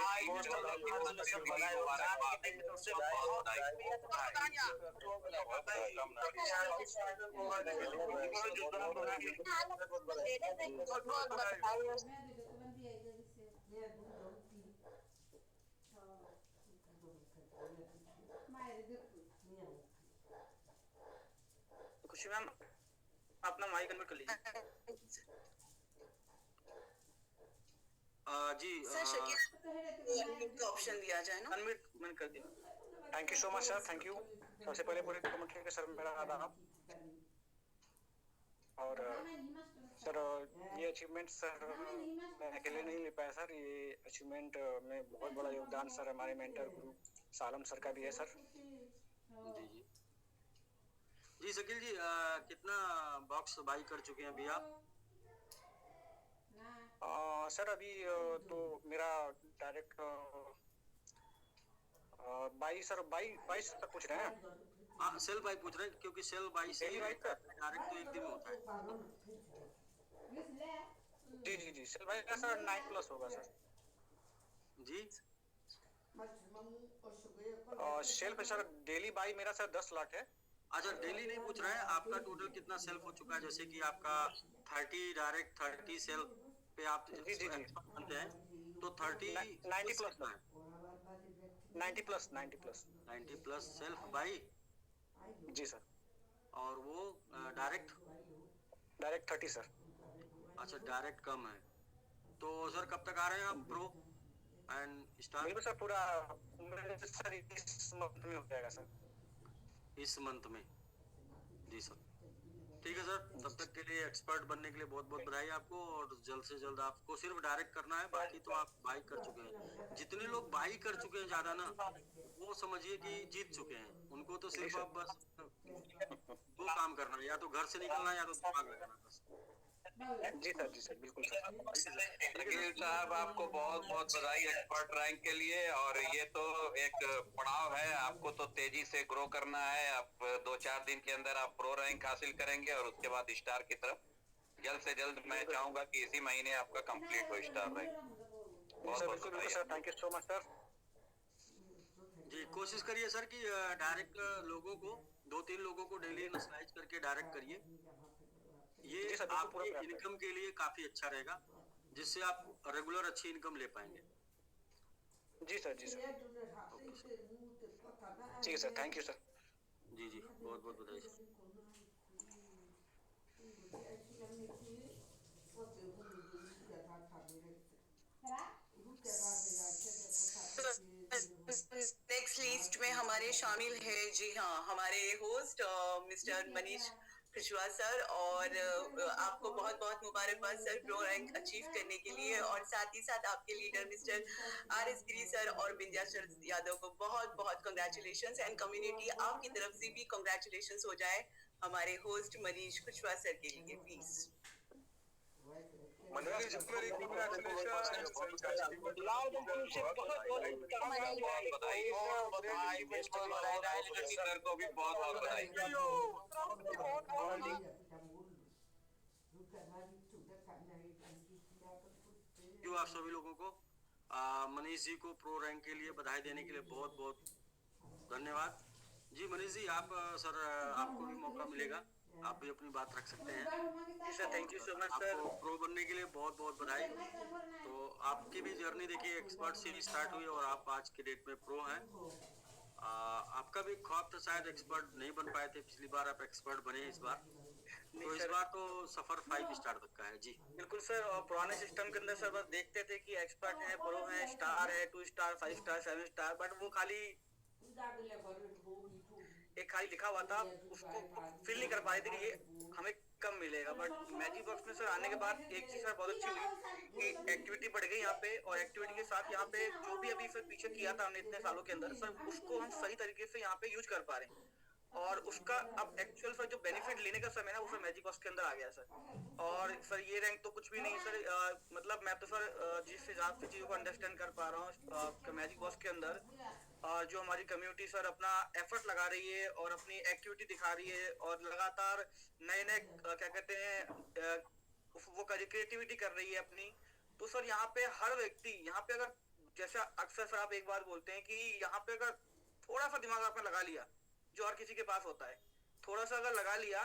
खुशी मैम अपना माइक अनम्यूट कर लीजिए। जी सर शकील अनम्यूट का ऑप्शन दिया जाए ना। अनम्यूट मैंने कर दिया। Thank you so much sir, thank you. सबसे पहले पूरे कमेटी के सर मेरा आदाब। और सर ये अचीवमेंट सर मैं अकेले नहीं ले पाया सर, ये अचीवमेंट में बहुत बड़ा योगदान सर हमारे मेंटर गुरु सालम सर का भी है सर। जी जी जी शकील जी, कितना बॉक्स बाई कर चुके हैं अभी आप? सर अभी तो मेरा डायरेक्ट 22 तक पूछ रहे हैं। हाँ सेल बाई पूछ रहे हैं, क्योंकि सेल बाई से Sell buy का? डायरेक्ट तो एक दिन में होता है। जी जी जी सर भाई सर 9+ होगा सर। जी सेल पे सर डेली बाई मेरा सर 10 लाख है। अच्छा, डेली नहीं पूछ रहे हैं, आपका टोटल कितना सेल्फ हो चुका है? जैसे कि आपका 30 डायरेक्ट 30 सेल पे आप जी, जी, जी। बनते हैं, तो 30 90 प्लस कितना है? 90 प्लस 90 प्लस सेल्फ बाई, जी सर। और वो डायरेक्ट। Direct 30 sir. अच्छा, डायरेक्ट कम है। तो सर कब तक आ रहे हैं आप प्रो एंड स्टार? बिल्कुल सर, पूरा सर इस मंथ में हो जाएगा सर। इस मंथ में? जी सर, ठीक है सर। तब तक के लिए एक्सपर्ट बनने के लिए बहुत बहुत बधाई आपको, और जल्द से जल्द आपको सिर्फ डायरेक्ट करना है, बाकी तो आप बाई कर चुके हैं। जितने लोग बाई कर चुके हैं ज्यादा ना, वो समझिए कि जीत चुके हैं। उनको तो सिर्फ अब बस दो काम करना है, या तो घर से निकलना है या तो दिमाग लगाना, बस। जी सर बिल्कुल सर। शकील साहब आपको बहुत बहुत बधाई एक्सपर्ट रैंक के लिए। और ये तो एक पड़ाव है, आपको तो तेजी से ग्रो करना है। आप 2-4 दिन के अंदर आप प्रो रैंक हासिल करेंगे और उसके बाद स्टार की तरफ जल्द से जल्द, मैं चाहूंगा कि इसी महीने आपका कंप्लीट हो स्टार रैंक। बहुत बहुत बिल्कुल बधाई। Sir, thank you so much sir. जी कोशिश करिए सर कि डायरेक्ट लोगों को 2-3 लोगों को डेली इनिशियलाइज करके डायरेक्ट करिए। ये जी सर, बिल्कुल पूरा आपकी प्रयास इनकम के लिए काफी अच्छा रहेगा, जिससे आप रेगुलर अच्छी इनकम ले पाएंगे। जी सर ठीक है सर, थैंक यू सर। जी जी बहुत बहुत बधाई सर। नेक्स्ट लिस्ट में हमारे शामिल है, जी हाँ, हमारे host mister Manish Kushwaha sir. और आपको बहुत बहुत मुबारकबाद सर प्रो रैंक अचीव करने के लिए, और साथ ही साथ आपके लीडर मिस्टर RS गिरी सर और विंध्याचल यादव को बहुत बहुत कंग्रेचुलेशंस, एंड कम्युनिटी आपकी तरफ से भी कंग्रेचुलेशंस हो जाए हमारे होस्ट मनीष खुशवाहा सर के लिए, प्लीज। सर को भी बहुत बहुत बधाई। जो आप सभी लोगों को मनीष जी को प्रो रैंक के लिए बधाई देने के लिए बहुत बहुत धन्यवाद। जी मनीष जी, आप सर आपको भी मौका मिलेगा, आप भी अपनी बात रख सकते हैं। Sir thank you so much sir. आपको प्रो बनने के लिए बहुत बहुत बधाई। तो आपकी भी जर्नी देखिए एक्सपर्ट से स्टार्ट हुई और आप आज के डेट में प्रो हैं। आपका भी ख्वाब था शायद एक्सपर्ट नहीं बन पाए थे पिछली बार, आप एक्सपर्ट बने इस बार, तो इस बार तो सफर 5 स्टार तक का है। जी बिल्कुल सर, और पुराने सिस्टम के अंदर सर बस देखते थे कि एक्सपर्ट है, प्रो है, स्टार है, 2 स्टार 5 स्टार 7 स्टार, बट वो खाली एक खाली लिखा हुआ था, उसको फील नहीं कर पाए थे कि ये हमें कम मिलेगा। बट मैजिक बॉक्स में सर आने के बाद एक चीज सर बहुत अच्छी हुई कि एक्टिविटी बढ़ गई यहाँ पे, और एक्टिविटी के साथ यहाँ पे जो भी अभी सर पीछे किया था हमने इतने सालों के अंदर सर, उसको हम सही तरीके से यहाँ पे यूज कर पा रहे हैं। और उसका अब एक्चुअल सर जो बेनिफिट लेने का समय ना, वो सर मैजिक बॉक्स के अंदर आ गया सर। और सर ये रैंक तो कुछ भी नहीं सर, मतलब मैं तो सर जिस हिसाब से चीजों को अंडरस्टैंड कर पा रहा हूँ मैजिक बॉक्स के अंदर, जो हमारी कम्युनिटी सर अपना एफर्ट लगा रही है और अपनी एक्टिविटी दिखा रही है, और लगातार नए नए क्या कहते हैं वो क्रिएटिविटी कर रही है अपनी। तो सर यहाँ पे हर व्यक्ति यहाँ पे, अगर जैसा अक्सर सर आप एक बार बोलते हैं कि यहाँ पे अगर थोड़ा सा दिमाग आपने लगा लिया, जो हर किसी के पास होता है, थोड़ा सा अगर लगा लिया,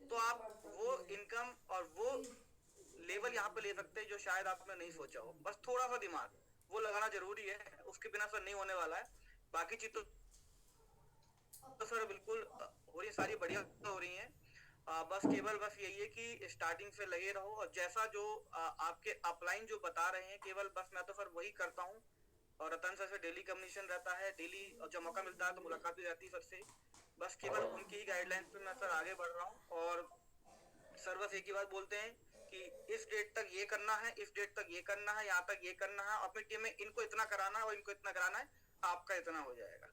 तो आप वो इनकम और वो लेवल यहाँ पे ले सकते हैं जो शायद आपने नहीं सोचा हो। बस थोड़ा सा दिमाग वो लगाना जरूरी है, उसके बिना सर नहीं होने वाला है। बाकी चीज तो सर बिल्कुल हो रही, सारी बढ़िया हो रही हैं। बस केवल बस यही है कि स्टार्टिंग से लगे रहो और जैसा जो आपके अपलाइन जो बता रहे हैं केवल बस मैं तो सर वही करता हूँ। और रतन सर से डेली कम्युनिकेशन रहता है, डेली जब मौका मिलता है तो मुलाकात भी रहती है सर से। बस केवल उनकी ही गाइडलाइंस पे मैं सर आगे बढ़ रहा हूँ। और सर बस एक ही बात बोलते हैं कि इस डेट तक ये करना है, इस डेट तक ये करना है, यहाँ तक ये करना है, अपनी टीम में इनको इतना कराना है और इनको इतना कराना है, आपका इतना हो जाएगा।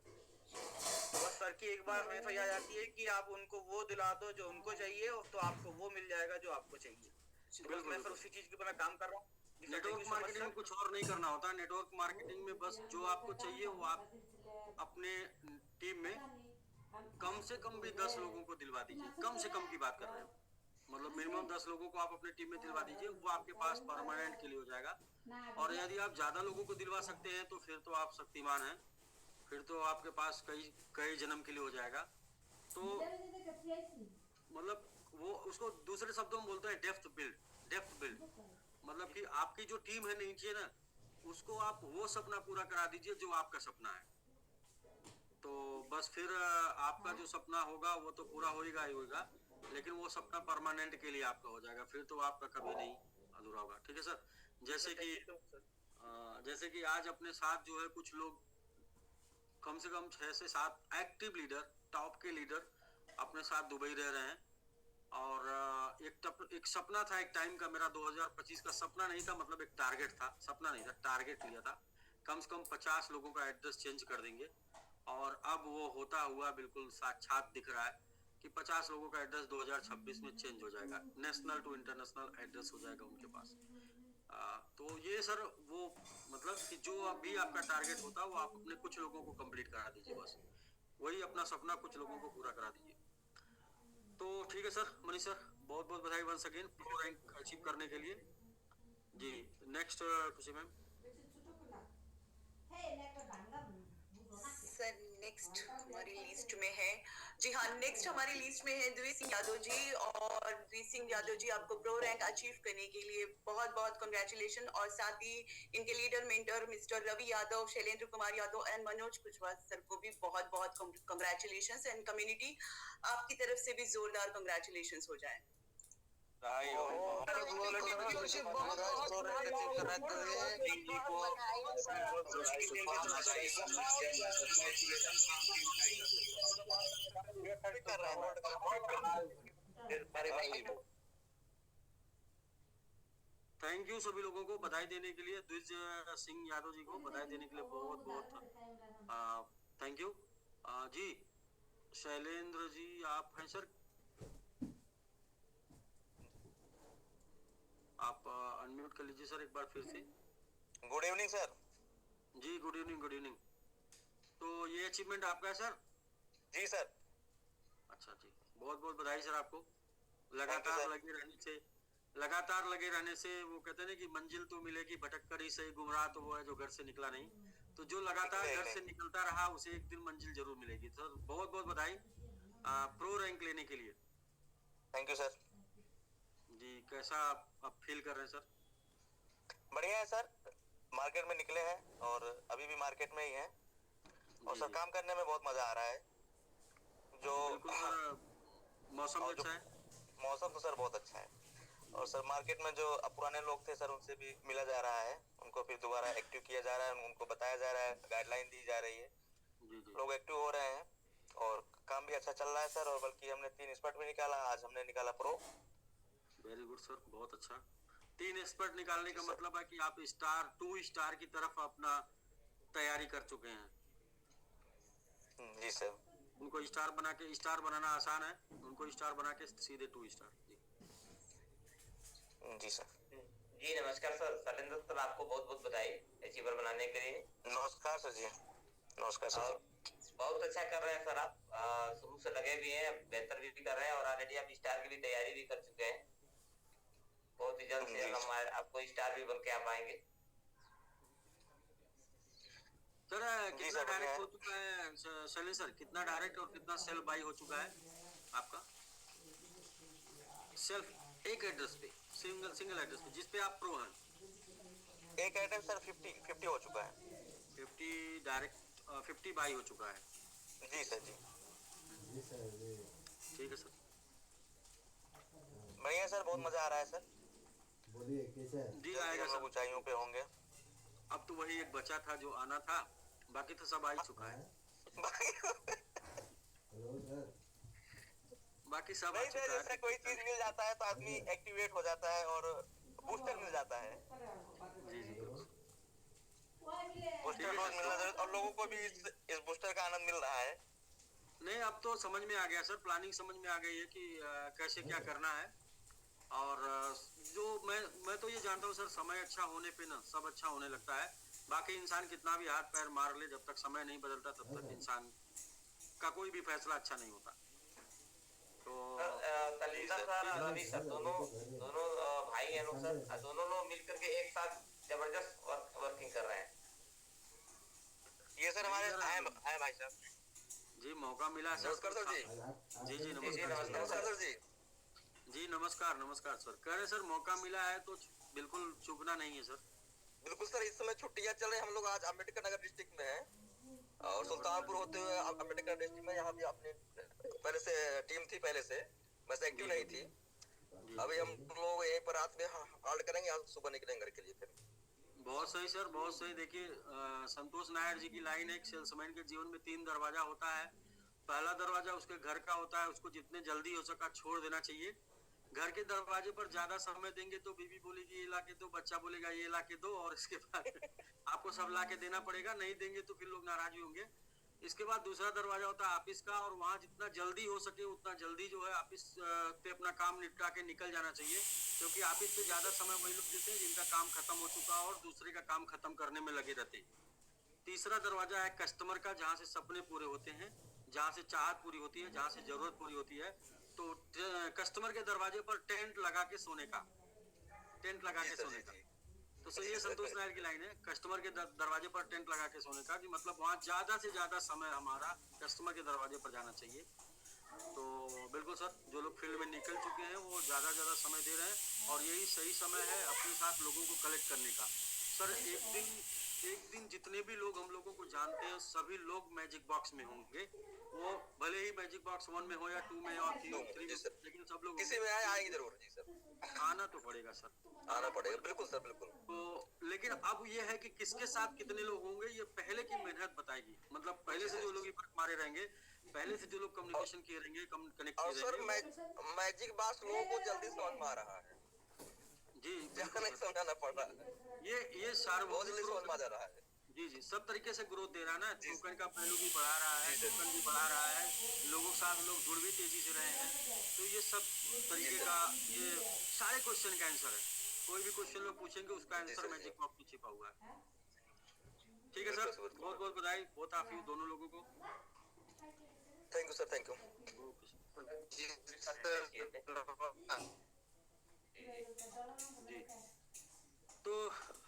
बस सर की एक बार हमेशा याद आती है कि आप उनको वो दिला दो जो उनको चाहिए और तो आपको वो मिल जाएगा जो आपको चाहिए। तो बस मैं सर उसी चीज के ऊपर मैं काम कर रहा हूँ। नेटवर्क मार्केटिंग में कुछ और नहीं करना होता। नेटवर्क मार्केटिंग में बस जो आपको चाहिए वो आप अपने टीम में कम से कम भी 10 लोगों को दिलवा दीजिए। कम से कम की बात कर रहे हैं, मतलब मिनिमम 10 लोगों को आप अपने टीम में दिलवा दीजिए, वो आपके पास परमानेंट के लिए हो जाएगा। और यदि आप ज्यादा लोगों को दिलवा सकते हैं तो फिर तो आप शक्तिमान हैं, फिर तो आपके पास कई कई जन्म के लिए हो जाएगा। तो मतलब वो उसको दूसरे शब्दों में बोलते हैं डेप्थ बिल्ड। डेप्थ बिल्ड मतलब कि आपकी जो टीम है नीचे ना, उसको आप वो सपना पूरा करा दीजिए जो आपका सपना है। तो बस फिर आपका जो सपना होगा वो तो पूरा होएगा ही होएगा, लेकिन वो सपना परमानेंट के लिए आपका हो जाएगा, फिर तो आपका कभी नहीं अधूरा होगा। ठीक है सर। जैसे कि आज अपने साथ जो है कुछ लोग कम से कम 6 से 7 एक्टिव लीडर, टॉप के लीडर अपने साथ दुबई रह रहे हैं। और एक सपना था एक टाइम का मेरा, 2025 का सपना नहीं था, मतलब एक टारगेट था, सपना नहीं था, टारगेट लिया था कम से कम 50 लोगों का एड्रेस चेंज कर देंगे। और अब वो होता हुआ बिल्कुल साक्षात दिख रहा है कि 50 लोगों का एड्रेस 2026 में चेंज हो जाएगा, नेशनल टू इंटरनेशनल एड्रेस हो जाएगा उनके पास। तो ये सर वो मतलब कि जो अभी आपका टारगेट होता है वो आप अपने कुछ लोगों को कंप्लीट करा दीजिए, बस वही अपना सपना कुछ लोगों को पूरा करा दीजिए। तो ठीक है सर। मनीष सर बहुत बहुत बधाई once again pro rank achieve करने के लिए जी। नेक्स्ट खुशी मैम। सर नेक्स्ट हमारी लिस्ट में है, जी हाँ, नेक्स्ट हमारी लिस्ट में है द्विज सिंह यादव जी। और द्विज सिंह यादव जी आपको प्रो रैंक अचीव करने के लिए बहुत बहुत कंग्रेचुलेशन। और साथ ही इनके leader mentor mister Ravi Yadav, Shailendra Kumar Yadav and Manoj Kushwaha sir को भी बहुत बहुत कंग्रेचुलेशन। एंड कम्युनिटी आपकी तरफ से भी जोरदार कंग्रेचुलेशन हो जाए। थैंक यू सभी लोगों को बधाई देने के लिए, द्विज सिंह यादव जी को बधाई देने के लिए बहुत बहुत थैंक यू जी। शैलेंद्र जी आप हैं सर, आप अनम्यूट कर लीजिए सर एक बार फिर से। Good evening sir. जी गुड इवनिंग, गुड इवनिंग। तो ये अचीवमेंट आपका है सर? जी सर। अच्छा जी, बहुत बहुत बधाई सर आपको। लगातार लगे रहने से वो कहते हैं ना कि मंजिल तो मिलेगी भटक कर ही सही, गुमराह तो वो है जो घर से निकला नहीं। तो जो लगातार घर से निकलता रहा उसे एक दिन मंजिल जरूर मिलेगी। सर बहुत बहुत बधाई प्रो रैंक लेने के लिए। थैंक यू सर जी। कैसा आप फील कर रहे हैं सर? बढ़िया है सर, मार्केट में निकले हैं और अभी भी मार्केट में ही हैं और सर काम करने में बहुत मजा आ रहा है। जो बिल्कुल सर, मौसम अच्छा है। मौसम तो सर बहुत अच्छा है और सर मार्केट में जो पुराने लोग थे सर उनसे भी मिला जा रहा है, उनको फिर दोबारा एक्टिव किया जा रहा है, उनको बताया जा रहा है, गाइडलाइन दी जा रही है। लोग एक्टिव हो रहे हैं और काम भी अच्छा चल रहा है सर। और बल्कि हमने 3 स्पॉट भी निकाला, आज हमने निकाला प्रो। वेरी गुड सर, बहुत अच्छा। 3 एक्सपर्ट निकालने का मतलब है कि आप स्टार 2 स्टार की तरफ अपना तैयारी कर चुके हैं। जी सर। उनको स्टार बनाना आसान है, उनको स्टार बना के सीधे 2 स्टार। जी सर। जी नमस्कार सर, शैलेंद्र सर आपको बहुत बहुत बधाई अचीवर बनाने के लिए। नमस्कार सर जी। नमस्कार सर। बहुत अच्छा कर रहे हैं सर आप, शुरू से लगे भी हैं, बेहतर भी कर रहे हैं और ऑलरेडी आप स्टार की भी तैयारी भी कर चुके हैं। बहुत ही जल्द से हम आपको स्टार भी बन के आ पाएंगे सर। कितना डायरेक्ट हो चुका है शैलेंद्र सर, कितना डायरेक्ट और कितना सेल्फ बाई हो चुका है आपका? सेल्फ एक एड्रेस पे, सिंगल एड्रेस पे जिस पे आप प्रो हैं। एक आइटम सर 50 हो चुका है। 50 डायरेक्ट 50 बाई हो चुका है। जी सर जी। ठीक है सर। बढ़िया सर, बहुत मजा आ रहा है सर। जी जल्दी आएगा हम लोग सर। ऊंचाइयों पे होंगे। अब तो वही एक बचा था जो आना था, बाकी तो सब आ ही चुका है। बाकी सब आ नहीं सर, चुका जैसे कोई चीज है। मिल जाता है तो आदमी एक्टिवेट हो जाता है और बूस्टर मिल जाता है। जी जी बिल्कुल। बूस्टर ठीक है डोज सर। मिलना जरूरी, और लोगों को भी इस बूस्टर का आनंद मिल रहा है। नहीं अब तो समझ में आ गया सर, प्लानिंग समझ में आ गई है कि कैसे क्या करना है। और जो मैं तो ये जानता हूँ सर, समय अच्छा होने पे ना सब अच्छा होने लगता है। बाकी इंसान कितना भी हाथ पैर मार ले, जब तक समय नहीं बदलता तब तक इंसान का कोई भी फैसला अच्छा नहीं होता। तो तलिंदर सर और रवि सर दोनों दोनों भाई हैं लोग सर, दोनों लोग मिलकर के एक साथ जबरदस्त वर्किंग कर रहे हैं। ये सर हमारे नहीं सर, आए भाई साहब। जी मौका मिला सर। नमस्कार सर जी। जी जी जी नमस्कार सर। नमस्कार सर जी। जी नमस्कार नमस्कार सर। कह रहे सर मौका मिला है तो बिल्कुल चूकना नहीं है सर। बिल्कुल सर, इस समय छुट्टियां चल रही, हम लोग आज अम्बेडकर नगर डिस्ट्रिक्ट में हैं और सुल्तानपुर होते हुए अम्बेडकर डिस्ट्रिक्ट में यहाँ भी अपने पहले से टीम थी, पहले से बस एक्टिव नहीं थी। अभी हम लोग यहीं पर रात में हॉल्ट करेंगे, आज सुबह निकलेंगे घर के लिए फिर। बहुत सही सर, बहुत सही। देखिए संतोष नायर जी की लाइन है, एक सेल्समैन के जीवन में 3 दरवाजा होता है। पहला दरवाजा उसके घर का होता है, उसको जितने जल्दी हो सका छोड़ देना चाहिए। घर के दरवाजे पर ज्यादा समय देंगे तो बीवी बोलेगी ये ला के दो, बच्चा बोलेगा ये ला के दो, और इसके बाद आपको सब ला के देना पड़ेगा। नहीं देंगे तो फिर लोग नाराज होंगे। इसके बाद दूसरा दरवाजा होता है ऑफिस का, और वहाँ जितना जल्दी हो सके उतना जल्दी जो है ऑफिस पे अपना काम निपटा के निकल जाना चाहिए, क्योंकि ऑफिस पे ज्यादा समय वही लोग देते हैं जिनका काम खत्म हो चुका और दूसरे का काम खत्म करने में लगे रहते हैं। तीसरा दरवाजा है कस्टमर का, जहाँ से सपने पूरे होते हैं, जहाँ से चाहत पूरी होती है, जहाँ से जरूरत पूरी होती है। तो कस्टमर के दरवाजे पर टेंट लगा के सोने का, टेंट लगा के सोने का। तो सही है, संतोष नायर की लाइन है, कस्टमर के दरवाजे पर टेंट लगा के सोने का, कि मतलब वहाँ ज्यादा से ज्यादा समय हमारा कस्टमर के दरवाजे पर जाना चाहिए। तो बिल्कुल सर, जो लोग फील्ड में निकल चुके हैं वो ज्यादा समय दे रहे हैं, और यही सही समय है अपने साथ लोगों को कलेक्ट करने का। सर एक दिन जितने भी लोग हम लोगों को जानते हैं सभी लोग मैजिक बॉक्स में होंगे। वो भले ही मैजिक बॉक्स 1 में हो या 2 में और 3 में, लेकिन सब लोग किसी में आएंगे जरूर जी सर। आना तो पड़ेगा सर, आना पड़ेगा, बिल्कुल सर बिल्कुल। तो लेकिन अब ये है कि किसके साथ कितने लोग होंगे ये पहले की मेहनत बताएगी। मतलब पहले से जो लोग मारे रहेंगे, पहले से जो लोग कम्युनिकेशन किए रहेंगे, कनेक्ट और किए सर रहेंगे। मैजिक बॉक्स लोगों को जल्दी समझ में आ रहा है जी ज्यादा नहीं समझाना पड़ रहा है, ये बहुत सार्वभौमिक जल्दी समझ में आ जा रहा है। जी जी सब तरीके से ग्रोथ दे रहा है ना। टोकन का पहलू भी बढ़ा रहा है, टोकन भी बढ़ा रहा है, लोगों के साथ लोग जुड़ भी तेजी से रहे हैं। तो ये सब तरीके का, ये सारे क्वेश्चन का आंसर है। कोई भी क्वेश्चन लोग पूछेंगे उसका आंसर मैजिक बॉक्स में छिपा हुआ है। ठीक है सर, बहुत बहुत बधाई, बहुत आप दोनों लोगों को। Thank you sir, thank you. जी तो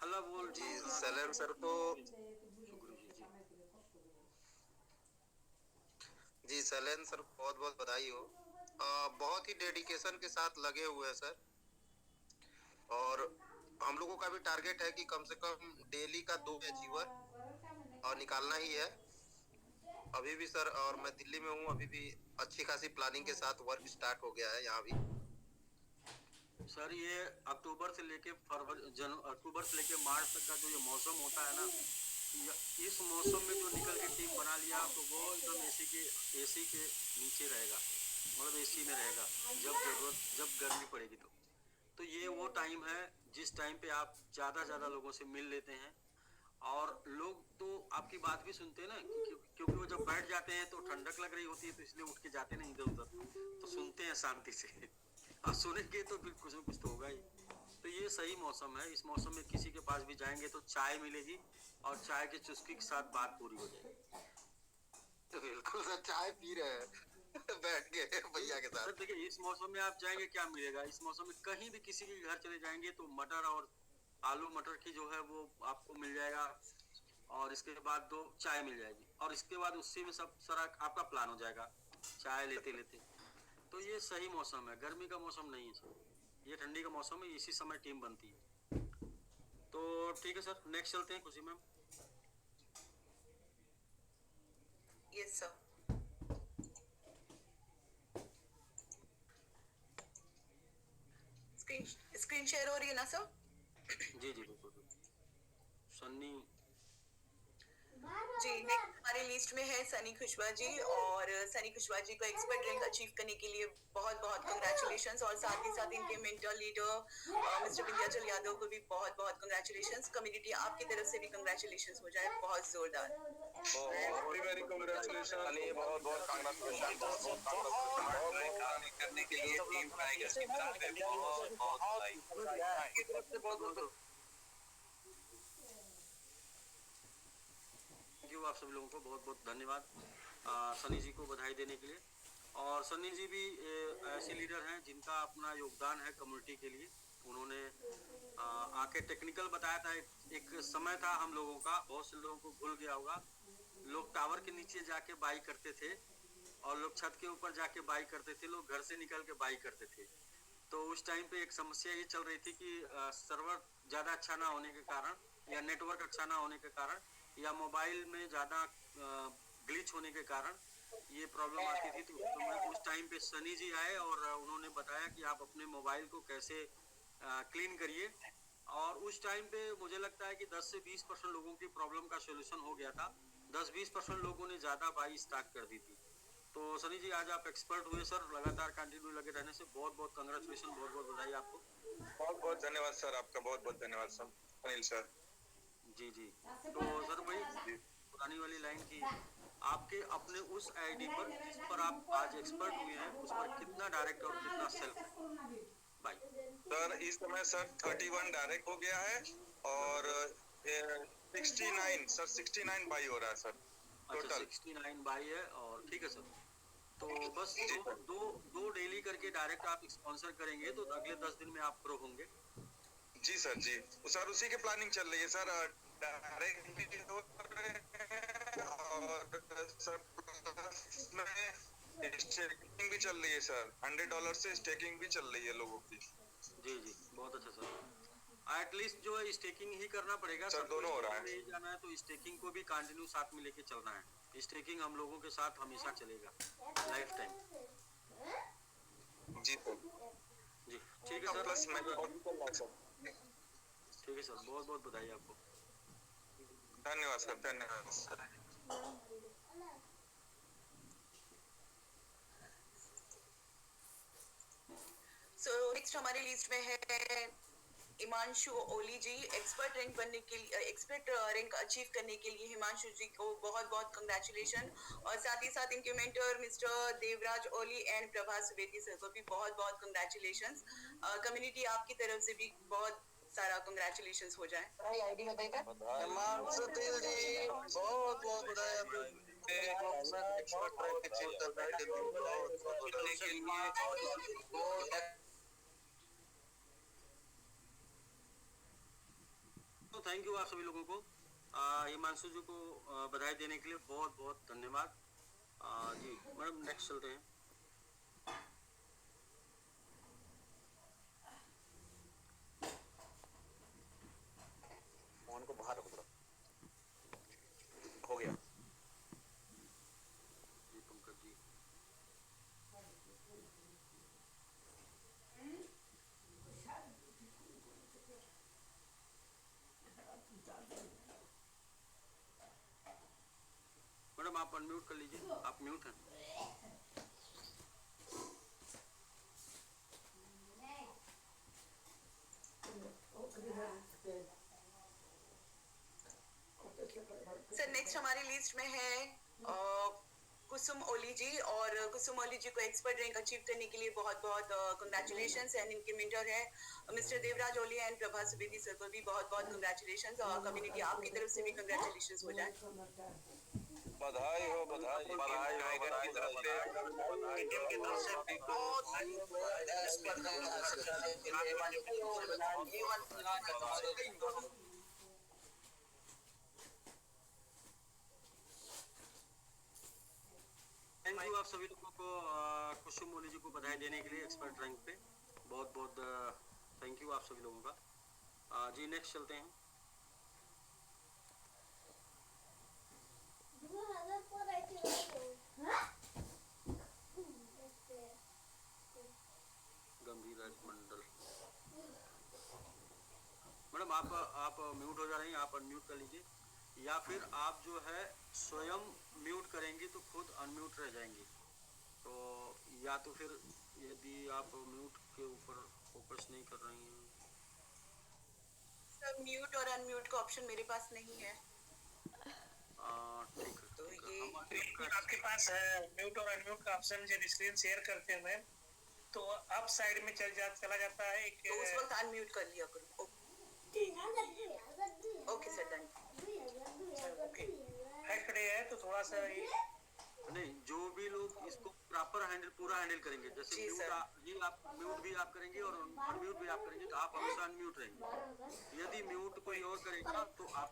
हल्ला बोल जी सलेम सर को, जी सलेम सर बहुत बहुत बधाई हो। बहुत ही डेडिकेशन के साथ लगे हुए हैं सर, और हम लोगों का भी टारगेट है कि कम से कम डेली का 2 अचीवर और निकालना ही है अभी भी सर। और मैं दिल्ली में हूँ, अभी भी अच्छी खासी प्लानिंग के साथ वर्क स्टार्ट हो गया है यहाँ भी सर। ये अक्टूबर से लेके अक्टूबर से लेके मार्च तक का जो ये मौसम होता है ना, इस मौसम में जो निकल के टीम बना लिया तो वो एकदम एसी के नीचे रहेगा, मतलब एसी में रहेगा जब गर्मी पड़ेगी तो ये वो टाइम है जिस टाइम पे आप ज्यादा लोगों से मिल लेते हैं। और लोग तो आपकी बात भी सुनते हैं ना, क्योंकि वो जब बैठ जाते हैं तो ठंडक लग रही होती है, तो इसलिए उठ के जाते नहीं इधर उधर, तो सुनते हैं शांति से। और सुनेंगे तो फिर कुछ न कुछ तो होगा ही। तो ये सही मौसम है, इस मौसम में किसी के पास भी जाएंगे तो चाय मिलेगी, और चाय की चुस्की के साथ बात पूरी हो जाएगी। तो बिल्कुल सर, चाय पी रहे हैं बैठ के भैया के साथ। देखिए इस मौसम में आप जाएंगे क्या मिलेगा, इस मौसम में कहीं भी किसी के घर चले जाएंगे तो मटर और आलू मटर की जो है वो आपको मिल जाएगा, और इसके बाद 2 चाय मिल जाएगी, और इसके बाद उसी में सब सारा आपका प्लान हो जाएगा चाय लेते लेते। तो ये सही मौसम है, गर्मी का मौसम नहीं है सर, ये ठंडी का मौसम है, इसी समय टीम बनती है। तो ठीक है सर, नेक्स्ट चलते हैं खुशी ma'am. Yes sir. Screen share हो रही है ना सर? जी जी बिल्कुल बिल्कुल। सन्नी जी, नेक्स्ट हमारे लिस्ट में है सनी खुशवा जी, और सनी खुशवा जी को एक्सपर्ट रैंक अचीव करने के लिए बहुत बहुत कंग्रेचुलेशंस, और साथ ही साथ इनके mentor leader mister Vindhyachal Yadav को भी बहुत बहुत कंग्रेचुलेशंस। कम्युनिटी आपकी तरफ से भी कंग्रेचुलेशंस हो जाए, बहुत जोरदार। Very very congratulation. चलिए बहुत बहुत कांग्रेचुलेशन, बहुत बहुत कांग्रेचुलेशन। रैंक हासिल करने के लिए टीम टाइगर्स की तरफ से बहुत बहुत बधाई। थैंक यू आप सभी लोगों को बहुत बहुत धन्यवाद सनी जी को बधाई देने के लिए। और सनी जी भी ऐसे लीडर हैं जिनका अपना योगदान है कम्युनिटी के लिए। उन्होंने आके टेक्निकल बताया था। एक समय था हम लोगों का, बहुत से लोगों को भूल गया होगा, लोग टावर के नीचे जाके बाई करते थे और लोग छत के ऊपर जाके बाई करते थे, लोग घर से निकल के बाई करते थे। तो उस टाइम पे एक समस्या ये चल रही थी कि सर्वर ज़्यादा अच्छा ना होने के कारण या नेटवर्क अच्छा ना होने के कारण या मोबाइल में ज़्यादा ग्लिच होने के कारण ये प्रॉब्लम आती थी। तो मैं उस टाइम पे सनी जी आए और उन्होंने बताया कि आप अपने मोबाइल को कैसे क्लीन करिए। और उस टाइम पे मुझे लगता है कि 10 से 20% लोगों की प्रॉब्लम का सोल्यूशन हो गया था। 10-20% लोगों ने ज़्यादा बाई स्टार्ट कर दी थी। तो सनी जी आज आप एक्सपर्ट हुए सर, लगातार कंटिन्यू लगे रहने से बहुत बहुत कंग्रेचुलेशन, बहुत बहुत बधाई आपको। बहुत बहुत धन्यवाद सर, आपका बहुत बहुत धन्यवाद सर अनिल सर। जी जी। तो सर वही पुरानी वाली लाइन की, आपके अपने उस आईडी पर जिस पर आप आज एक्सपर्ट हुए हैं उस पर कितना डायरेक्ट और कितना सेल्फ बाई? सर इस समय सर 31 डायरेक्ट हो गया है और 69 सर 69 बाई हो रहा है सर अच्छा टोटल। 69 बाई है। और ठीक है सर, तो बस दो डेली करके डायरेक्ट आप स्पॉन्सर करेंगे तो अगले 10 दिन में आप प्रो होंगे। जी सर जी सर, उसी की प्लानिंग चल रही है सर। डायरेक्ट भी हो रहे हैं और सर प्लस में स्टेकिंग भी चल रही है सर। $100 से स्टेकिंग भी चल रही है लोगों की। जी जी बहुत अच्छा सर। एटलीस्ट जो है स्टेकिंग ही करना पड़ेगा सर, दोनों हो रहा है। नहीं जाना है तो स्टेकिंग को भी कंटिन्यू साथ में लेके चलना है। स्टेकिंग हम लोगों के साथ हमेशा चलेगा लाइफ टाइम। जी सर जी ठीक है सर। प्लस में सर। ठीक है सर, बहुत बहुत बधाई आपको। धन्यवाद सर, धन्यवाद सर। सो नेक्स्ट हमारे लिस्ट में है हिमांशु ओली जी। एक्सपर्ट रैंक बनने के लिए, एक्सपर्ट रैंक अचीव करने के लिए हिमांशु जी को बहुत बहुत कंग्रेचुलेशन, और साथ ही साथ इनके mentor mister Devraj Oli and Prabhas Subedi sir को भी बहुत बहुत कंग्रेचुलेशंस। कम्युनिटी आपकी तरफ से भी बहुत सारा कंग्रेचुलेशंस हो जाए। आईडी बताइए। हिमांशु दिल जी बहुत बहुत बधाई आपको एक्सपर्ट रैंक अचीव करने के लिए, बहुत बहुत बधाई। तो थैंक यू आप सभी लोगों को। हिमांशु जी को बधाई देने के लिए बहुत बहुत धन्यवाद। जी मैडम नेक्स्ट चलते हैं। फोन को बाहर रखो, हो गया। जी पंकज जी। मैडम आप अनम्यूट कर लीजिए, आप म्यूट हैं। सर नेक्स्ट हमारी लिस्ट में है कुसुम ओली जी, और कुसुम ओली जी को एक्सपर्ट रैंक अचीव करने के लिए बहुत बहुत कंग्रेचुलेशंस। एंड इनके मेंटर है mister Devraj Oli and Prabha Subedi sir को भी बहुत बहुत कंग्रेचुलेशंस, और कम्युनिटी आपकी तरफ से भी कंग्रेचुलेशंस हो जाए। बधाई हो, बधाई बधाई हो, टाइगर की तरफ से, टीम की तरफ से भी थैंक यू आप सभी लोगों को कुसुम ओली जी को बधाई देने के लिए एक्सपर्ट रैंक पे बहुत बहुत थैंक यू आप सभी लोगों का। जी नेक्स्ट चलते हैं। गंभीर राज मंडल आप म्यूट हो जा रही हैं, आप अनम्यूट कर लीजिए, या फिर आप जो है स्वयं म्यूट करेंगी तो खुद अनम्यूट रह जाएंगी। तो या तो फिर यदि आप म्यूट के ऊपर फोकस नहीं कर रही हैं। सर म्यूट और अनम्यूट का ऑप्शन मेरे पास नहीं है। ठीक है, तो ठीक है, ये हम आपके पास है म्यूट और अनम्यूट का ऑप्शन। जब स्क्रीन शेयर करते हैं मैम तो अप साइड में चला जाता है एक, तो उस वक्त अनम्यूट कर लिया करो। Okay sir, done. Okay head खड़े है तो थोड़ा सा ये नहीं, जो भी लोग इसको प्रॉपर पूरा हैंडल करेंगे, जैसे जी, म्यूट सर। म्यूट भी आप करेंगे और अनम्यूट भी आप करेंगे, तो आप हमेशा अनम्यूट रहेंगे। यदि म्यूट कोई और करेगा तो आप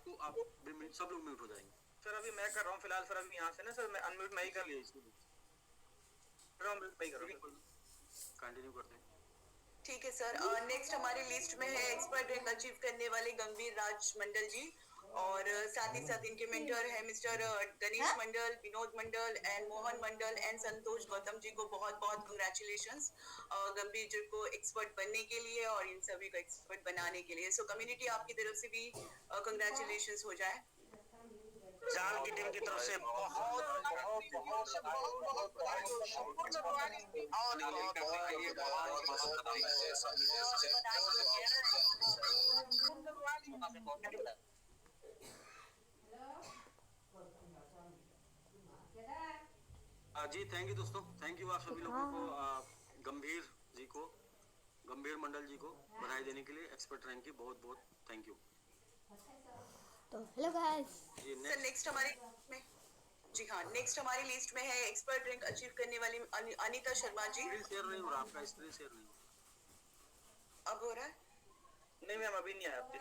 सब लोग म्यूट हो जाएंगे। सर अभी मैं कर रहा हूँ फिलहाल सर, अभी यहाँ से ना सर मैं अनम्यूट मैं ही कर लिया इसको, अनम्यूट मैं ही कर रहा हूँ। कंटिन्यू करते हैं। ठीक है सर। नेक्स्ट हमारी लिस्ट में है एक्सपर्ट रैंक अचीव करने वाले गंभीर राज मंडल जी, और साथ ही साथ इनके मेंटर है mister Ganesh Mandal, Vinod Mandal and Mohan Mandal and Santosh Gautam ji को बहुत बहुत कंग्रेचुलेशंस गंभीर जी को एक्सपर्ट बनने के लिए और इन सभी को एक्सपर्ट बनाने के लिए। सो कम्युनिटी आपकी तरफ से भी कंग्रेचुलेशंस हो जाए। जान की टीम की तरफ से जी थैंक यू दोस्तों, थैंक यू आप सभी लोगों को, गंभीर मंडल जी को बधाई देने के लिए एक्सपर्ट रैंक की बहुत बहुत थैंक यू। तो हेलो गाइस, सर नेक्स्ट हमारी में जी हाँ, नेक्स्ट हमारी लिस्ट में है एक्सपर्ट रैंक अचीव करने वाली अनीता शर्मा जी। स्क्रीन शेयर नहीं हो रहा, आपका स्क्रीन शेयर नहीं हो रहा। अब हो रहा है? नहीं मैम अभी नहीं आया आपके।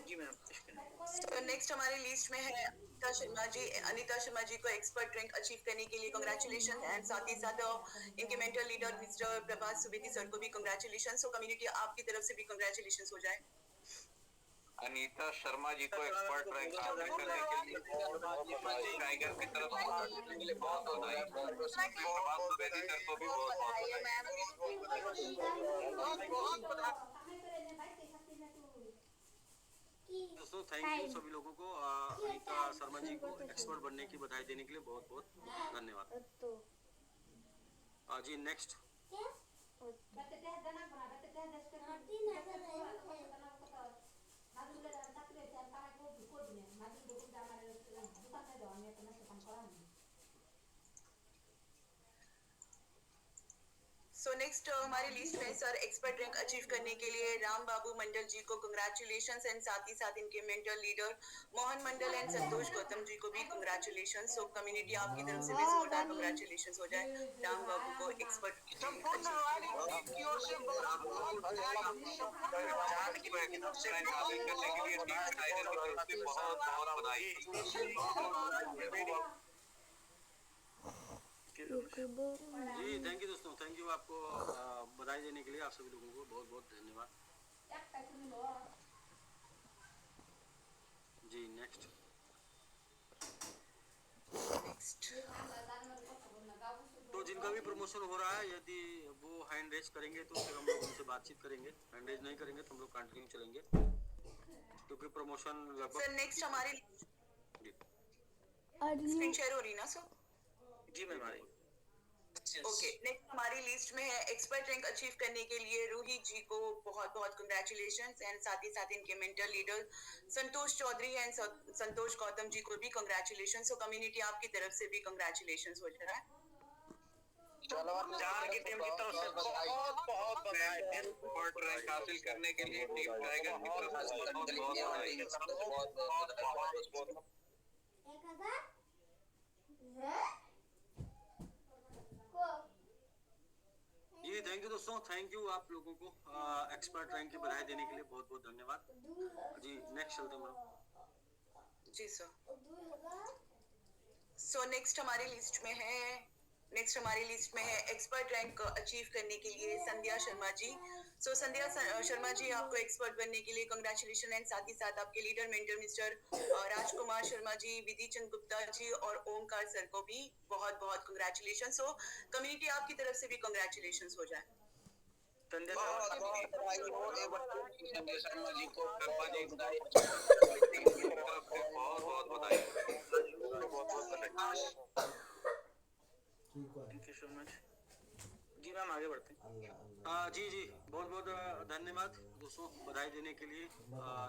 जी मैम। तो नेक्स्ट हमारी लिस्ट में है अनीता शर्मा जी। अनीता शर्मा जी को एक्सपर्ट रैंक अचीव करने के लिए कंग्रेचुलेशन एंड साथ ही साथ इनके मेंटर लीडर मिस्टर प्रभात सुवेदी सर को भी कंग्रेचुलेशन। सो कम्युनिटी आपकी तरफ से भी कंग्रेचुलेशन हो जाए। अनीता शर्मा जी को एक्सपर्ट रैंक हासिल करने के लिए टाइगर की तरफ से बहुत बधाई। प्रभात सुवेदी सर को भी बहुत बहुत बधाई। दोस्तों थैंक यू सभी लोगों को, अनीता शर्मा जी को एक्सपर्ट बनने की बधाई देने के लिए बहुत बहुत धन्यवाद। जी नेक्स्ट सो नेक्स्ट हमारी लिस्ट में सर एक्सपर्ट रैंक अचीव करने के लिए राम बाबू मंडल जी को कंग्रेचुलेशंस एंड साथ ही साथ इनके mentor leader Mohan Mandal and Santosh Gautam ji को भी कंग्रेचुलेशंस। सो कम्युनिटी आपकी तरफ से भी जोरदार कंग्रेचुलेशंस हो जाए राम बाबू को एक्सपर्ट जी थैंक यू दोस्तों, थैंक यू आपको बधाई देने के लिए आप सभी लोगों को बहुत बहुत धन्यवाद। जी नेक्स्ट तो जिनका भी प्रमोशन हो रहा है यदि वो हैंड रेज करेंगे तो फिर हम लोग उनसे बातचीत करेंगे, हैंड रेज नहीं करेंगे तो हम लोग कंटिन्यू चलेंगे क्योंकि प्रमोशन लगभग। सर नेक्स्ट हमारी स्क्रीन शेयर हो रही ना सर? जी मैम। ओके नेक्स्ट हमारी लिस्ट में है एक्सपर्ट रैंक अचीव करने के लिए रूही जी को बहुत बहुत कंग्रेचुलेशंस एंड साथ ही साथ इनके mentor leader Santosh Chaudhary and Santosh Gautam ji को भी कंग्रेचुलेशंस। सो कम्युनिटी आपकी तरफ से भी कंग्रेचुलेशंस हो जाए। जान की टीम की तरफ से बहुत बहुत बधाई। एक्सपर्ट रैंक हासिल करने के लिए टीम टाइगर की तरफ से बहुत बहुत बधाई। जी थैंक यू दोस्तों, थैंक यू आप लोगों को एक्सपर्ट रैंक की बधाई देने के लिए बहुत बहुत धन्यवाद। जी नेक्स्ट चलते हैं। जी सर। सो नेक्स्ट हमारी लिस्ट में है नेक्स्ट हमारी लिस्ट में है एक्सपर्ट रैंक अचीव करने के लिए संध्या शर्मा जी। सो संध्या शर्मा जी, आपको एक्सपर्ट बनने के लिए कंग्रेचुलेशन एंड साथ ही साथ आपके leader mentor mister Rajkumar Sharma ji, विधि चंद गुप्ता जी और ओमकार सर को भी बहुत बहुत कंग्रेचुलेशन। सो कम्युनिटी आपकी तरफ से भी कंग्रेचुलेशन हो जाए। संध्या बहुत शर्मा बहुत बधाई हो एक बार संजय शर्मा जी को शर्मा जी बधाई बहुत बहुत बधाई बहुत बहुत बधाई। थैंक यू सो मच जी। मैम आगे बढ़ते हैं। जी जी, बहुत बहुत धन्यवाद दोस्तों बधाई देने के लिए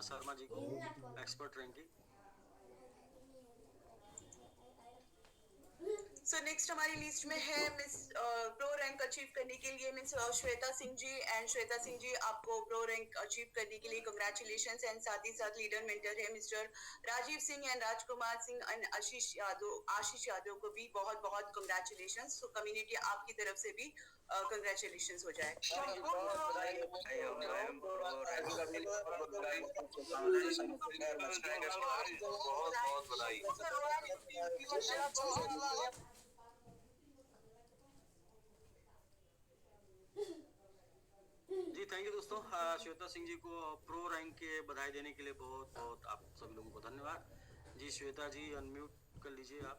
शर्मा जी को एक्सपर्ट रैंकिंग। सो नेक्स्ट हमारी लिस्ट में है मिस प्रो रैंक अचीव करने के लिए मिस श्वेता सिंह जी। एंड श्वेता सिंह जी, आपको प्रो रैंक अचीव करने के लिए कंग्रेचुलेशंस एंड साथ ही साथ लीडर मेंटर है mister Rajiv Singh and Rajkumar Singh and Ashish Yadav को भी बहुत बहुत कंग्रेचुलेशंस। सो कम्युनिटी आपकी तरफ से भी कंग्रेचुलेशंस हो जाए। बहुत बहुत बधाई। जी थैंक यू दोस्तों, श्वेता सिंह जी को प्रो रैंक के बधाई देने के लिए बहुत बहुत आप सभी लोगों को धन्यवाद। जी श्वेता जी अनम्यूट कर लीजिए आप।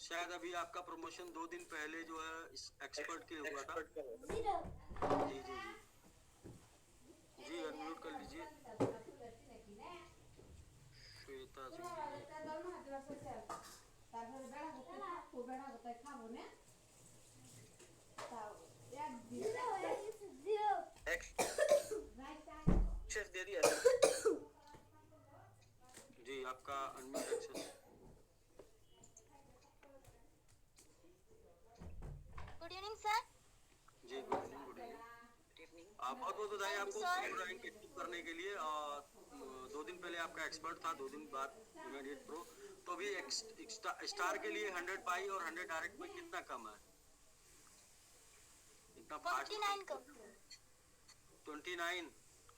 शायद अभी आपका प्रमोशन 2 दिन पहले जो है इस एक्सपर्ट के हुआ था। जी जी जी जी अनम्यूट कर लीजिए श्वेता सिंह एक्सेस दे दिया जी, आपका unmute access. Good evening sir. जी गुड इवनिंग गुड इवनिंग। बहुत बहुत बधाई आपको प्रो रैंक अचीव करने के लिए। 2 दिन पहले आपका एक्सपर्ट था, 2 दिन बाद इमीडिएट प्रो। तो अभी स्टार के लिए 100 पाई और 100 डायरेक्ट में कितना कम है? इतना 49 कम। 29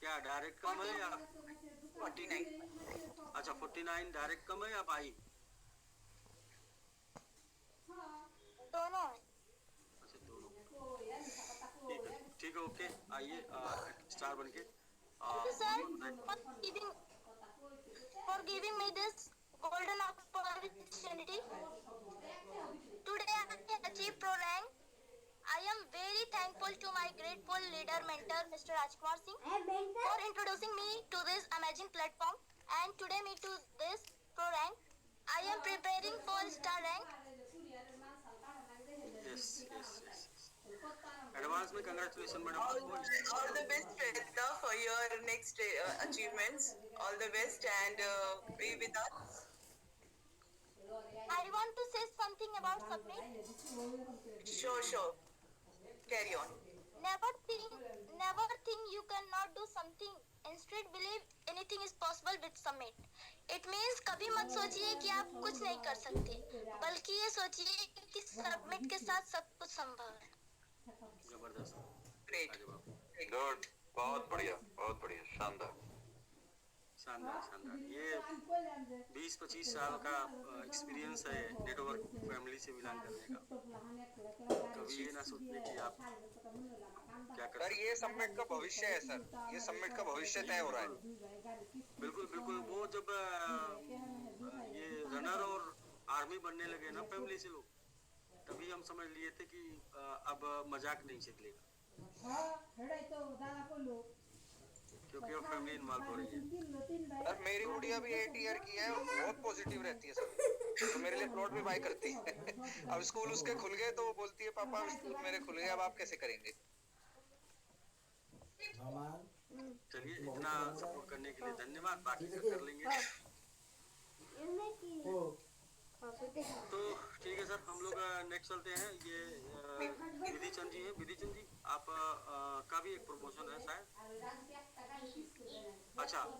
क्या डायरेक्ट कम है या 49? अच्छा 49 डायरेक्ट कम है या पाई? दोनों। अच्छा दोनों। ठीक है ओके, आइए स्टार बन के। For giving me this golden opportunity. Today I achieved pro rank. I am very thankful to my grateful leader mentor Mr. Rajkumar Singh for introducing me to this amazing platform and today me to this pro rank. I am preparing for star rank. Yes. Advance में कंग्रेचुलेशन मैडम आपको। All the best Shweta for your next achievements. All the best and be with us. I want to say something about submit. Sure. Carry on. Never think you cannot do something. Instead believe anything is possible with submit. It means कभी मत सोचिए कि आप कुछ नहीं कर सकते, बल्कि ये सोचिए कि सबमिट के साथ सब कुछ संभव है। जबरदस्त, Great. गुड, बहुत बढ़िया शानदार। ये 20-25 साल का एक्सपीरियंस है नेटवर्क फैमिली से बिलोंग करने का। कभी ये ना सोचने कि आप क्या कर सर ये सबमिट का भविष्य है सर, ये सबमिट का भविष्य तय हो रहा है। बिल्कुल वो जब ये रनर और आर्मी बनने लगे ना फैमिली से लोग, तभी हम समझ लिए थे कि अब मजाक नहीं चलेगा, क्योंकि अब फैमिली इन्वॉल्व हो रही है। सर मेरी गुड़िया भी 8 ईयर की है और बहुत पॉजिटिव रहती है सर, तो मेरे लिए प्लॉट भी बाय करती है। अब स्कूल उसके खुल गए तो वो बोलती है पापा स्कूल मेरे खुल गए, अब आप कैसे करेंगे? चलिए इतना सपोर्ट करने के लिए धन्यवाद, बाकी सब कर लेंगे। तो ठीक है सर, हम लोग नेक्स्ट चलते हैं। ये विधि चंद जी हैं। विधि चंद जी आप का भी एक प्रमोशन है शायद। अच्छा आप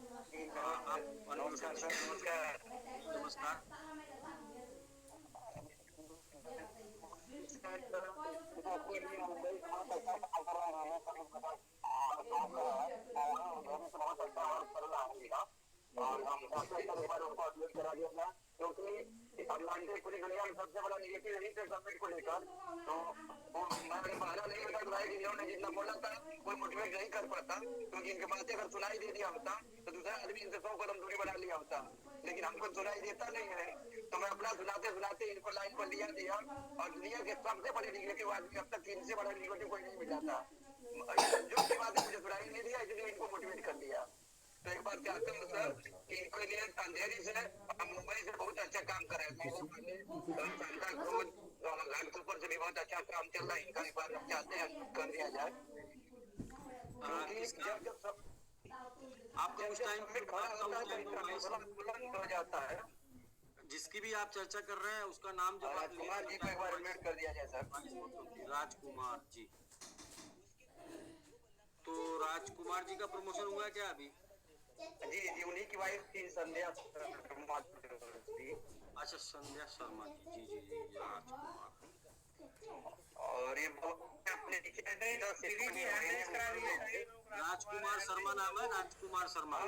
नमस्कार। क्योंकि अब मानते पूरी दुनिया में सबसे बड़ा निगेटिव यही थे समिट को लेकर। तो मैं पहला नहीं बता भाई जिन्होंने जितना बोला था कोई मोटिवेट नहीं कर पाता, क्योंकि इनके बातें अगर सुनाई दे दिया होता तो दूसरा आदमी इनसे 100 कदम दूरी बढ़ा लिया होता, लेकिन हमको सुनाई देता नहीं है। तो मैं अपना सुनाते सुनाते इनको लाइन पर लिया दिया, और दुनिया के सबसे बड़े निगेटिव आदमी अब तक इनसे बड़ा निगेटिव कोई नहीं मिला था। जो की बात मुझे सुनाई नहीं दिया, इसलिए इनको मोटिवेट कर दिया। तो एक बात चाहता हूँ सर कि इनको लिए अंधेरी से हम मुंबई से बहुत अच्छा काम कर रहे हैं, ऊपर से भी बहुत अच्छा काम चल रहा है इनका, एक बार हम चाहते हैं कर दिया जाए। आपका उस टाइम हो जाता है। जिसकी भी आप चर्चा कर रहे हैं उसका नाम जो राजकुमार जी को एक बार एडमिट कर दिया जाए सर। राजकुमार जी, तो राजकुमार जी का प्रमोशन हुआ क्या अभी? जी जी, उन्हीं की वाइफ थी संध्या। अच्छा, संध्या शर्मा जी, जी जी जी, राजकुमार। और ये राजकुमार शर्मा नाम है, राजकुमार शर्मा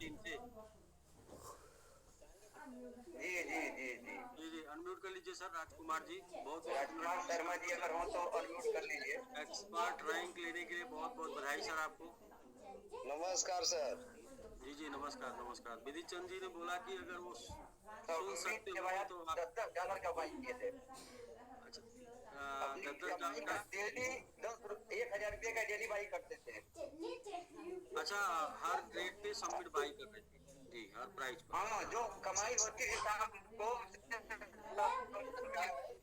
टीम से। जी जी जी जी जी जी, अनम्यूट कर लीजिए सर राजकुमार जी। बहुत राजकुमार शर्मा जी अगर हो तो अनम्यूट कर लीजिए। एक्सपर्ट रैंक लेने के लिए बहुत बहुत बधाई सर आपको। नमस्कार सर। जी जी, नमस्कार नमस्कार। विधि चंद जी ने बोला कि अगर वो सुन सकते हो तो आप $10 का बाइक किए थे। अच्छा, $10 का डेली 1000 रुपये का डेली बाई करते थे। अच्छा, हर ग्रेड पे सबमिट बाई कर रहे थे जी, हर प्राइस पर। हाँ, जो कमाई होती है साहब को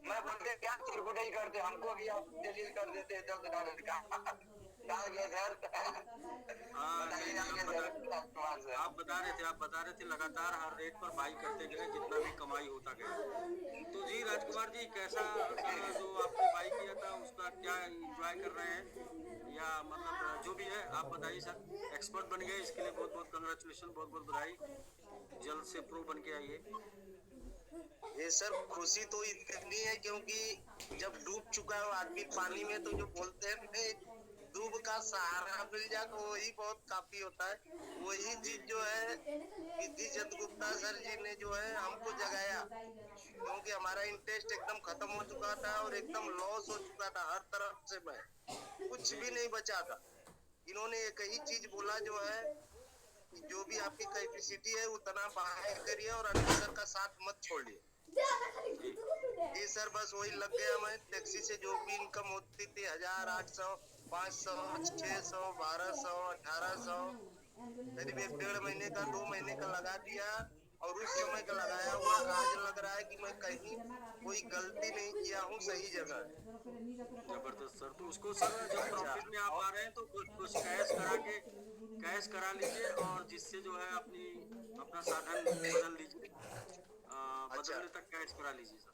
मैं बोलते क्या चिरकुटाई करते, हमको भी आप डिलीट कर देते $10 का। आप बता रहे थे लगातार हर रेट पर बाई करते गए जितना भी कमाई होता गया। तो जी राजकुमार जी, कैसा जो आपने बाई किया था उसका क्या एंजॉय कर रहे हैं, या मतलब जो भी है आप बताइए सर। एक्सपर्ट बन गए, इसके लिए बहुत बहुत कंग्रेचुलेशन, बहुत बहुत बधाई। जल्द से प्रो बन के आइए। ये सर खुशी तो इतनी है क्योंकि जब डूब चुका है आदमी पानी में, तो जो बोलते हैं डूब का सहारा मिल जाए तो वही बहुत काफी होता है। वही चीज जो है विधि चंद गुप्ता सर जी ने जो है हमको जगाया, क्योंकि हमारा इंटरेस्ट एकदम खत्म हो चुका था और एकदम लॉस हो चुका था हर तरफ से, मैं कुछ भी नहीं बचा था। इन्होंने एक ही चीज बोला जो है जो भी आपकी कैपेसिटी है उतना बाहर करिए और अन्य सर का साथ मत छोड़िए। जी सर, बस वही लग गया। मैं टैक्सी से जो भी इनकम होती थी 1000, 800, 500, 600, 1200, 1800, करीब 1.5 महीने का 2 महीने का लगा दिया, और उस समय का लगाया हुआ आज लग रहा है कि मैं कहीं कोई गलती नहीं किया हूँ, सही जगह है। जबरदस्त सर। तो उसको सर जब प्रॉफिट में आप आ रहे हैं तो कुछ कैश करा लीजिए, और जिससे जो है अपना साधन बदल लीजिए, बदलने तक कैश करा लीजिए सर।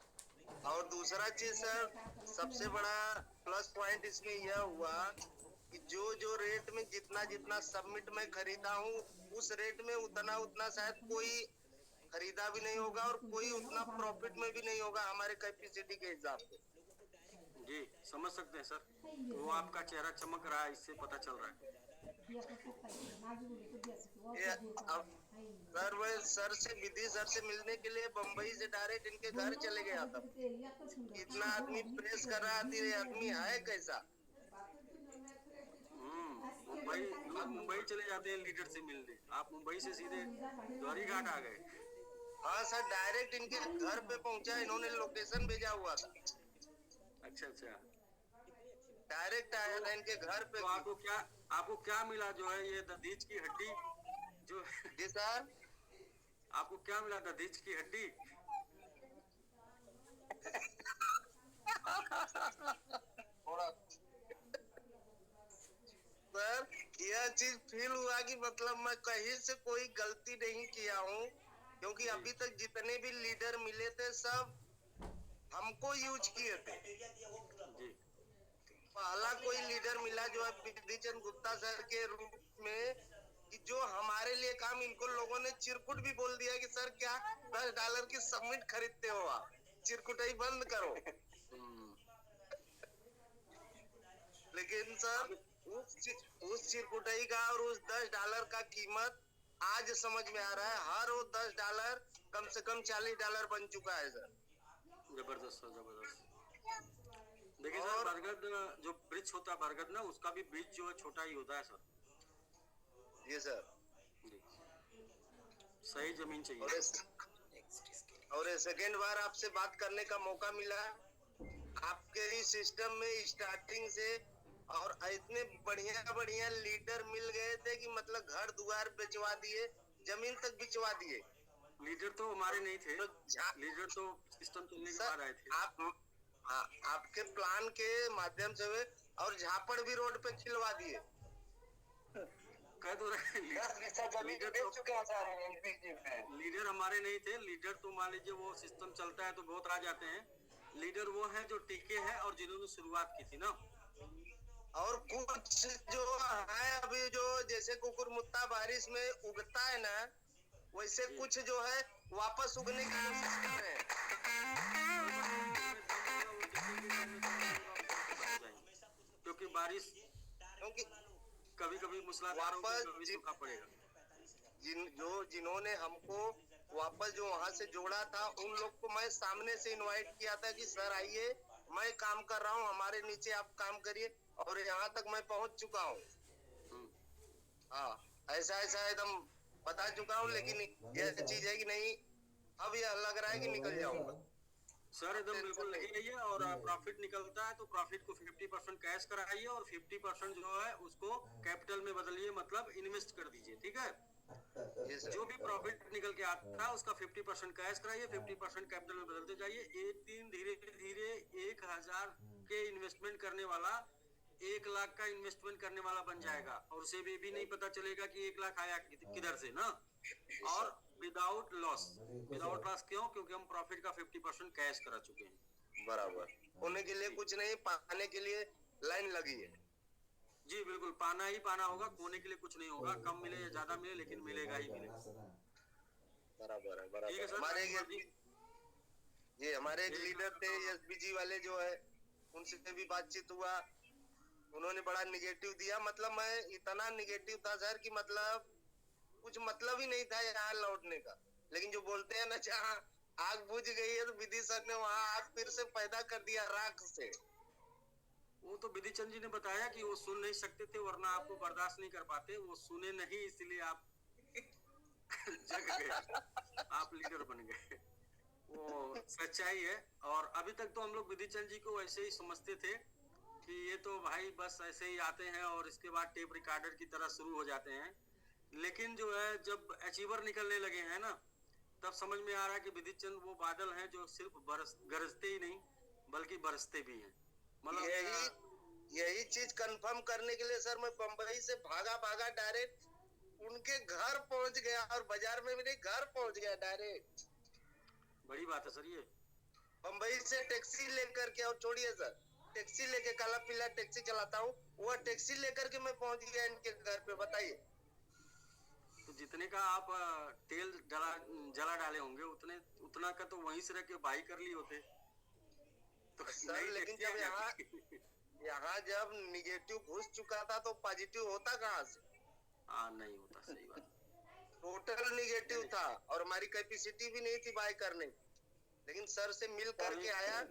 और दूसरा चीज सर, सबसे बड़ा प्लस पॉइंट इसमें यह हुआ कि जो रेट में जितना सबमिट में खरीदा हूँ उस रेट में उतना शायद कोई खरीदा भी नहीं होगा, और कोई उतना प्रॉफिट में भी नहीं होगा हमारे कैपेसिटी के हिसाब से। जी समझ सकते हैं सर, वो आपका चेहरा चमक रहा है, इससे पता चल रहा है। अब सर वह सर से विधि सर से मिलने के लिए बम्बई से डायरेक्ट इनके घर चले गया था। इतना आदमी प्रेस कर रहा था, ये आदमी है कैसा। लोग मुंबई चले जाते हैं लीडर से मिलने, आप मुंबई से सीधे द्वारी घाट आ गए। हाँ सर, डायरेक्ट इनके घर पे पहुंचा, इन्होंने लोकेशन भेजा हुआ था। अच्छा अच्छा, डायरेक्ट आया था इनके घर पे। तो आपको क्या मिला जो है ये दधीच की हड्डी जो? जी सर, आपको क्या मिला, दधीच की हड्डी? सर यह चीज फील हुआ कि मतलब मैं कहीं से कोई गलती नहीं किया हूँ, क्योंकि अभी तक जितने भी लीडर मिले थे सब हमको यूज किए थे। पहला कोई लीडर मिला जो है विधि चंद गुप्ता सर के रूप में, कि जो हमारे लिए काम, इनको लोगों ने चिरकुट भी बोल दिया कि सर क्या $10 की सबमिट खरीदते हो आप, चिरकुटाई बंद करो। लेकिन सर उस चिरकुटाई का और उस $10 का कीमत आज समझ में आ रहा है। हर वो $10 कम से कम $40 बन चुका है सर। जबरदस्त सर, जबरदस्त। देखिए सर, बरगद जो वृक्ष होता है बरगद ना, उसका भी बीज जो है छोटा ही होता है सर। जी सर। जी, सही जमीन चाहिए। और सेकेंड बार आपसे बात करने का मौका मिला। आपके ही सिस्टम में स्टार्टिंग से और इतने बढ़िया बढ़िया लीडर मिल गए थे कि मतलब घर द्वार बेचवा दिए, जमीन तक बिचवा दिए। लीडर तो हमारे नहीं थे, तो लीडर तो सिस्टम चलने के बाद आए थे। आपके प्लान के माध्यम से हुए और झापड़ भी रोड पे खिलवा दिए। कह तो रहे लीडर हमारे नहीं थे। लीडर तो मान लीजिए वो सिस्टम चलता है तो बहुत आ जाते हैं। लीडर वो हैं जो टिके हैं और जिन्होंने शुरुआत की थी ना। और कुछ जो है अभी जो जैसे कुकुरमुत्ता बारिश में उगता है ना, वैसे कुछ जो है वापस उगने की कोशिश कर रहे हैं। क्योंकि बारिश कभी कभी मूसलाधार वापस सूखा पड़ेगा। जिन्होंने हमको वापस जो वहाँ से जोड़ा था, उन लोग को मैं सामने से इनवाइट किया था कि सर आइए, मैं काम कर रहा हूँ, हमारे नीचे आप काम करिए, और यहाँ तक मैं पहुँच चुका हूँ। हाँ, ऐसा ऐसा एकदम बता चुका हूँ। लेकिन यह चीज है कि नहीं, अब यह लग रहा है कि निकल जाऊंगा सर। एकदम बिल्कुल लगी रहिए, और प्रॉफिट निकलता है तो प्रॉफिट को 50% कैश कराइए और 50% जो है उसको कैपिटल में बदलिए, मतलब इन्वेस्ट कर दीजिए। ठीक है, जो भी प्रॉफिट निकल के आता है उसका 50% कैश कराइए, 50% कैपिटल में बदलते जाइए। एक दिन धीरे धीरे 1000 के इन्वेस्टमेंट करने वाला 1 लाख का इन्वेस्टमेंट करने वाला बन जाएगा, और उसे भी नहीं पता चलेगा कि 1 लाख आया किधर से ना। और विदाउट लॉस। विदाउट लॉस क्यों? क्योंकि हम प्रॉफिट का 50% कैश करा चुके हैं। बराबर। होने के लिए कुछ नहीं, पाने के लिए लाइन लगी है। जी बिल्कुल, पाना ही पाना होगा, खोने के लिए कुछ नहीं होगा। कम मिले या ज्यादा मिले, लेकिन मिलेगा ही मिलेगा। बराबर है, बराबर है। हमारे एक लीडर थे एसबीजी वाले जो है, उनसे भी बातचीत हुआ। उन्होंने बड़ा निगेटिव दिया। मतलब मैं इतना निगेटिव था सर कि मतलब कुछ मतलब ही नहीं था यहाँ लौटने का। लेकिन जो बोलते हैं ना, जहाँ आग बुझ गई है तो विधि सर ने वहाँ आग फिर से पैदा कर दिया राख से। वो तो विधि चंद जी ने बताया कि वो सुन नहीं सकते थे, वरना आपको बर्दाश्त नहीं कर पाते। वो सुने नहीं, इसलिए आप जग गए, आप लीडर बन गए। वो सच्चाई है। और अभी तक तो हम लोग विधि चंद जी को ऐसे ही समझते थे कि ये तो भाई बस ऐसे ही आते हैं और इसके बाद टेप रिकॉर्डर की तरह शुरू हो जाते हैं। लेकिन जो है जब अचीवर निकलने लगे हैं ना, तब समझ में आ रहा है कि विधि चंद वो बादल हैं जो सिर्फ गरजते ही नहीं बल्कि बरसते भी हैं। मतलब यही चीज कंफर्म करने के लिए सर मैं बम्बई से भागा डायरेक्ट उनके घर पहुंच गया, और बाजार में मेरे घर पहुंच गया डायरेक्ट। बड़ी बात है सर ये। बम्बई से टैक्सी लेकर के, और छोड़िए सर, टैक्सी लेके, काला पीला टैक्सी चलाता हूँ, वो टैक्सी लेकर के मैं पहुंच गया इनके घर पे। बताइए, तो जितने का आप तेल जला डाले होंगे, उतना का तो वहीं से रह के भाई कर लिए होते तो सर। लेकिन जब यहाँ जब निगेटिव घुस चुका था तो पॉजिटिव होता कहाँ से? हाँ, नहीं होता। सही बात। टोटल निगेटिव था, और हमारी कैपेसिटी भी नहीं थी बाय करने। लेकिन सर से मिल करके आया,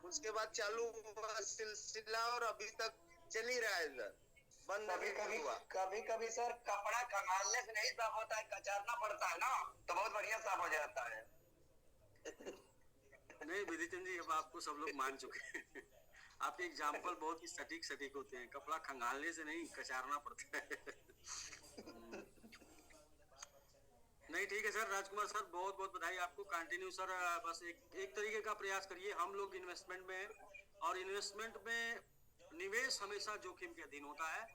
उसके बाद चालू हुआ सिलसिला, और अभी तक चल ही रहा है सर। कभी कभी सर कपड़ा खंगालने से नहीं साफ होता है, कचारना पड़ता है ना, तो बहुत बढ़िया साफ हो जाता है। नहीं विधि चंद जी, अब आपको सब लोग मान चुके हैं। आपके एग्जाम्पल बहुत ही सटीक होते हैं। कपड़ा खंगालने से नहीं, कचारना पड़ता है। नहीं, ठीक है सर। राजकुमार सर, बहुत बहुत बधाई आपको। कंटिन्यू सर, बस एक तरीके का प्रयास करिए। हम लोग इन्वेस्टमेंट में, और इन्वेस्टमेंट में निवेश हमेशा जोखिम के अधीन होता है।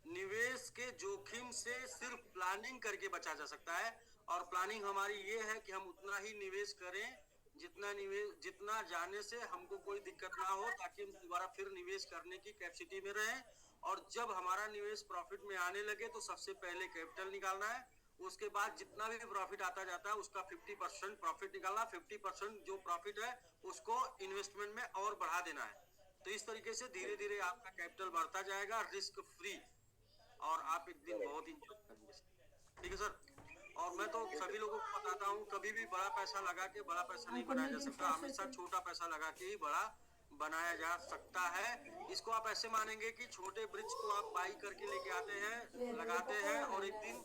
निवेश के जोखिम से सिर्फ प्लानिंग करके बचा जा सकता है, और प्लानिंग हमारी ये है कि हम उतना ही निवेश करें जितना जाने से हमको कोई दिक्कत ना हो, ताकि हम दोबारा फिर निवेश करने की कैपेसिटी में रहें। और जब हमारा निवेश प्रॉफिट में आने लगे तो सबसे पहले कैपिटल निकालना है। उसके बाद जितना भी प्रॉफिट आता जाता है उसका 50% प्रॉफिट निकालना, 50% जो प्रॉफिट है उसको इन्वेस्टमेंट में और बढ़ा देना है। तो इस तरीके से धीरे धीरे आपका कैपिटल बढ़ता जाएगा, रिस्क फ्री, और आप एक दिन बहुत इंजॉय करेंगे। ठीक है सर। और मैं तो सभी लोगों को बताता हूँ, कभी भी बड़ा पैसा लगा के बड़ा पैसा नहीं बनाया जा सकता, हमेशा छोटा पैसा लगा के ही बड़ा बनाया जा सकता है। इसको आप ऐसे मानेंगे कि छोटे वृक्ष को आप बाई करके लेके आते हैं, लगाते हैं और एक दिन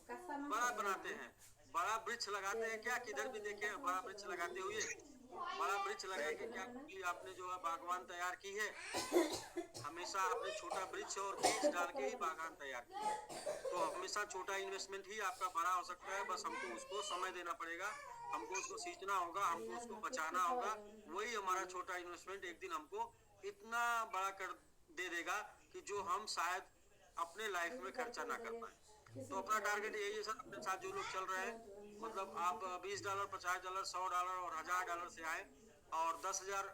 बड़ा बनाते हैं। बड़ा वृक्ष लगाते हैं क्या, किधर भी देखे बड़ा वृक्ष लगाते हुए, बड़ा वृक्ष लगाएंगे क्या, क्योंकि आपने जो है बागवान तैयार की है, हमेशा आपने छोटा वृक्ष और बीज डाल के ही बागान तैयार किया, तो हमेशा छोटा इन्वेस्टमेंट ही आपका बड़ा हो सकता है। बस हमको उसको समय देना पड़ेगा, हमको उसको सींचना होगा, हमको उसको बचाना होगा, वही हमारा छोटा इन्वेस्टमेंट एक दिन हमको इतना बड़ा कर दे देगा कि जो हम शायद अपने लाइफ में खर्चा ना कर पाए। तो अपना टारगेट यही है सर, अपने साथ जो लोग चल रहे हैं, मतलब आप $20, $50, $100 और $1000 से आए और 10,000,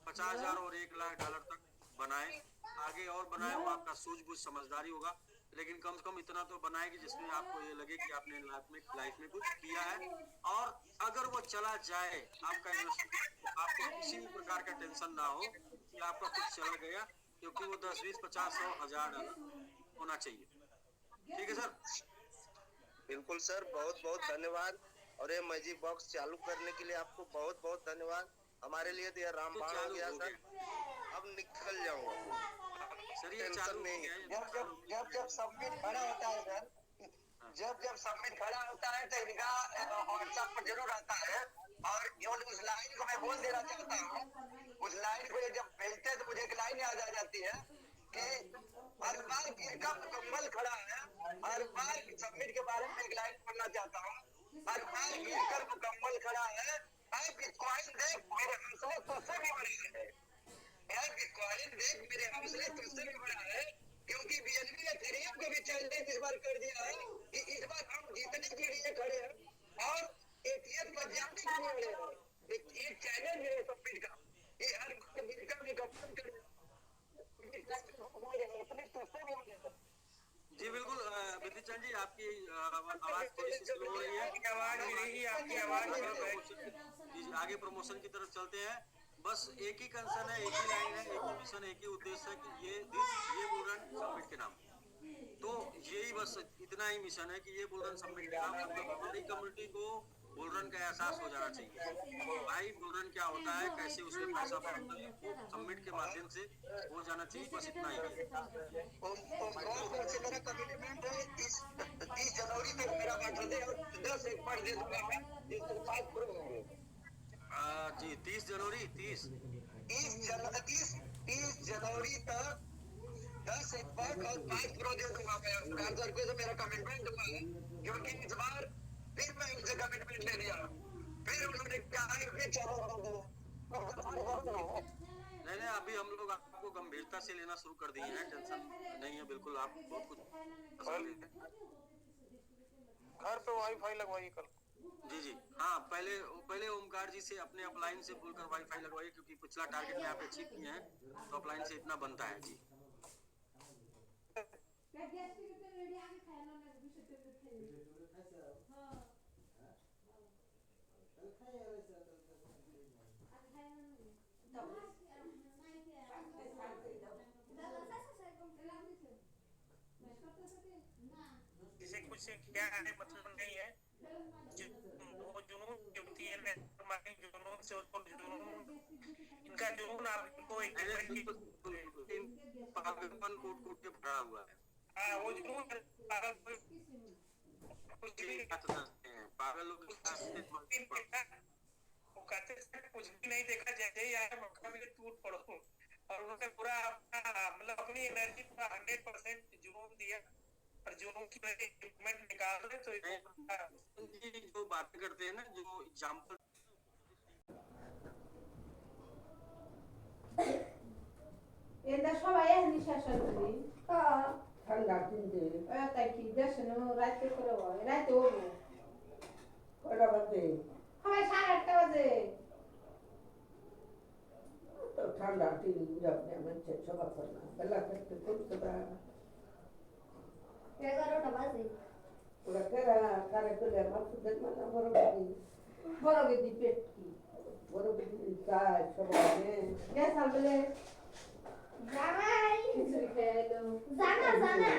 50,000 और $1,00,000 तक बनाए, आगे और बनाए, वो आपका सूझबूझ समझदारी होगा, लेकिन कम से कम इतना तो बनाए कि जिसमें आपको ये लगे कि आपने लाइफ में कुछ किया है। और अगर वो चला जाए आपका इन्वेस्टमेंट, आपको किसी भी प्रकार का टेंशन ना हो कि आपका कुछ चला गया, क्योंकि वो 10, 20, 50, 100, $1000 होना चाहिए। ठीक है सर? बिल्कुल सर, बहुत बहुत धन्यवाद। और ये मैजिक बॉक्स चालू करने के लिए आपको बहुत बहुत धन्यवाद। हमारे लिए तो यह रामबाण हो गया सर, अब निकल जाऊंगा सर, ये चालू नहीं है। जब सबमिट खड़ा होता है सर, जब सबमिट खड़ा होता है तो इनका व्हाट्सएप पर जरूर आता है, और उस लाइन को मैं बोल देना चाहता हूँ। उस लाइन को जब भेजते हैं तो मुझे एक लाइन याद आ जाती है कि हर बार गिरका मुकम्मल खड़ा है। हर बार सबमिट के बारे में एक लाइन पढ़ना चाहता हूँ, हर बार गिरकर मुकम्मल खड़ा है। बिटकॉइन देख मेरे हौसले तुझसे भी बड़े हैं, बिटकॉइन देख मेरे हौसले तुझसे भी बड़ा है, क्योंकि बीएनबी ने इथेरियम को भी चैलेंज इस बार कर दिया है कि इस बार हम जीतने के लिए खड़े हैं और एटीएम पर जाने के लिए खड़े हैं। ये चैलेंज है सबमिट का, ये हर गिरका मुकम्मल करे। जी बिल्कुल विधि चंद जी, आपकी आवाज थोड़ी सी स्लो हो रही है, आपकी आवाज जी आगे प्रमोशन की तरफ चलते हैं। बस एक ही कंसर्न है, एक ही लाइन है, एक ही मिशन, एक ही उद्देश्य है कि ये बुलरन सबमिट के नाम, तो यही बस इतना ही मिशन है कि ये बुलरन सबमिट के नाम, मतलब हमारी कम्युनिटी को बुलरन का एहसास हो जाना चाहिए। भाई बुलरन क्या होता है, कैसे उसमें पैसा बनता है, वो सबमिट के माध्यम से हो जाना चाहिए, बस इतना ही है। मेरा कमिटमेंट है 30 जनवरी तक मेरा बर्थडे और 10 एक पढ़ दे दूंगा मैं, जिससे 5 प्रो होंगे। जी 30 जनवरी 30 जनवरी तक 10 एक पढ़ और 5 प्रो दे दूंगा मैं। सर को तो मेरा कमिटमेंट दूंगा, क्योंकि इस बार फिर मैं उनसे कमिटमेंट ले लिया, फिर उन्होंने कहा कि चलो नहीं, अभी हम लोग आपको गंभीरता से लेना शुरू कर दिए हैं, टेंशन नहीं है बिल्कुल, आप बहुत कुछ घर पे वाईफाई लगवाइए कल। जी हाँ, पहले ओमकार जी से अपने अपलाइन से बोलकर वाईफाई लगवाइए, क्योंकि पिछला टारगेट में आप अचीव किए हैं, तो अपलाइन से इतना बनता है। जी इसे कुछ क्या है मतलब नहीं है, वो जुनून होती है, जुनून से इनका जुनून आपको पागलपन कूट के भरा हुआ है। हाँ, वो जुनून पागल लोग वो कहते कुछ भी नहीं देखा, जैसे ही आया मौका मिले टूट पड़ो, और उन्होंने पूरा मतलब अपनी एनर्जी पूरा 100% जुनून दिया, और जुनून की वजह इम्प्रूवमेंट निकाल रहे। तो जो बातें करते हैं ना, जो एग्जाम्पल Enda সবাই এখানে শাসন করি ঠান্ডা কিনতে তাই কি দেশে রাতে করে হয়, রাতে হবো কয়টা বাজে? হয় 8:30 বাজে। তো ঠান্ডা টিভি আপনি মানুষের সবার করে না, বেলা থাকতে করতে না 11টা বাজে। ওরা কেরা কারে করে মাসুদের মানে বড় গেদি পেট কি বড় গেদি চায় সবাই গ্যাস আলবেলে জামাই খিচুড়ি খেয়ে এলো জানা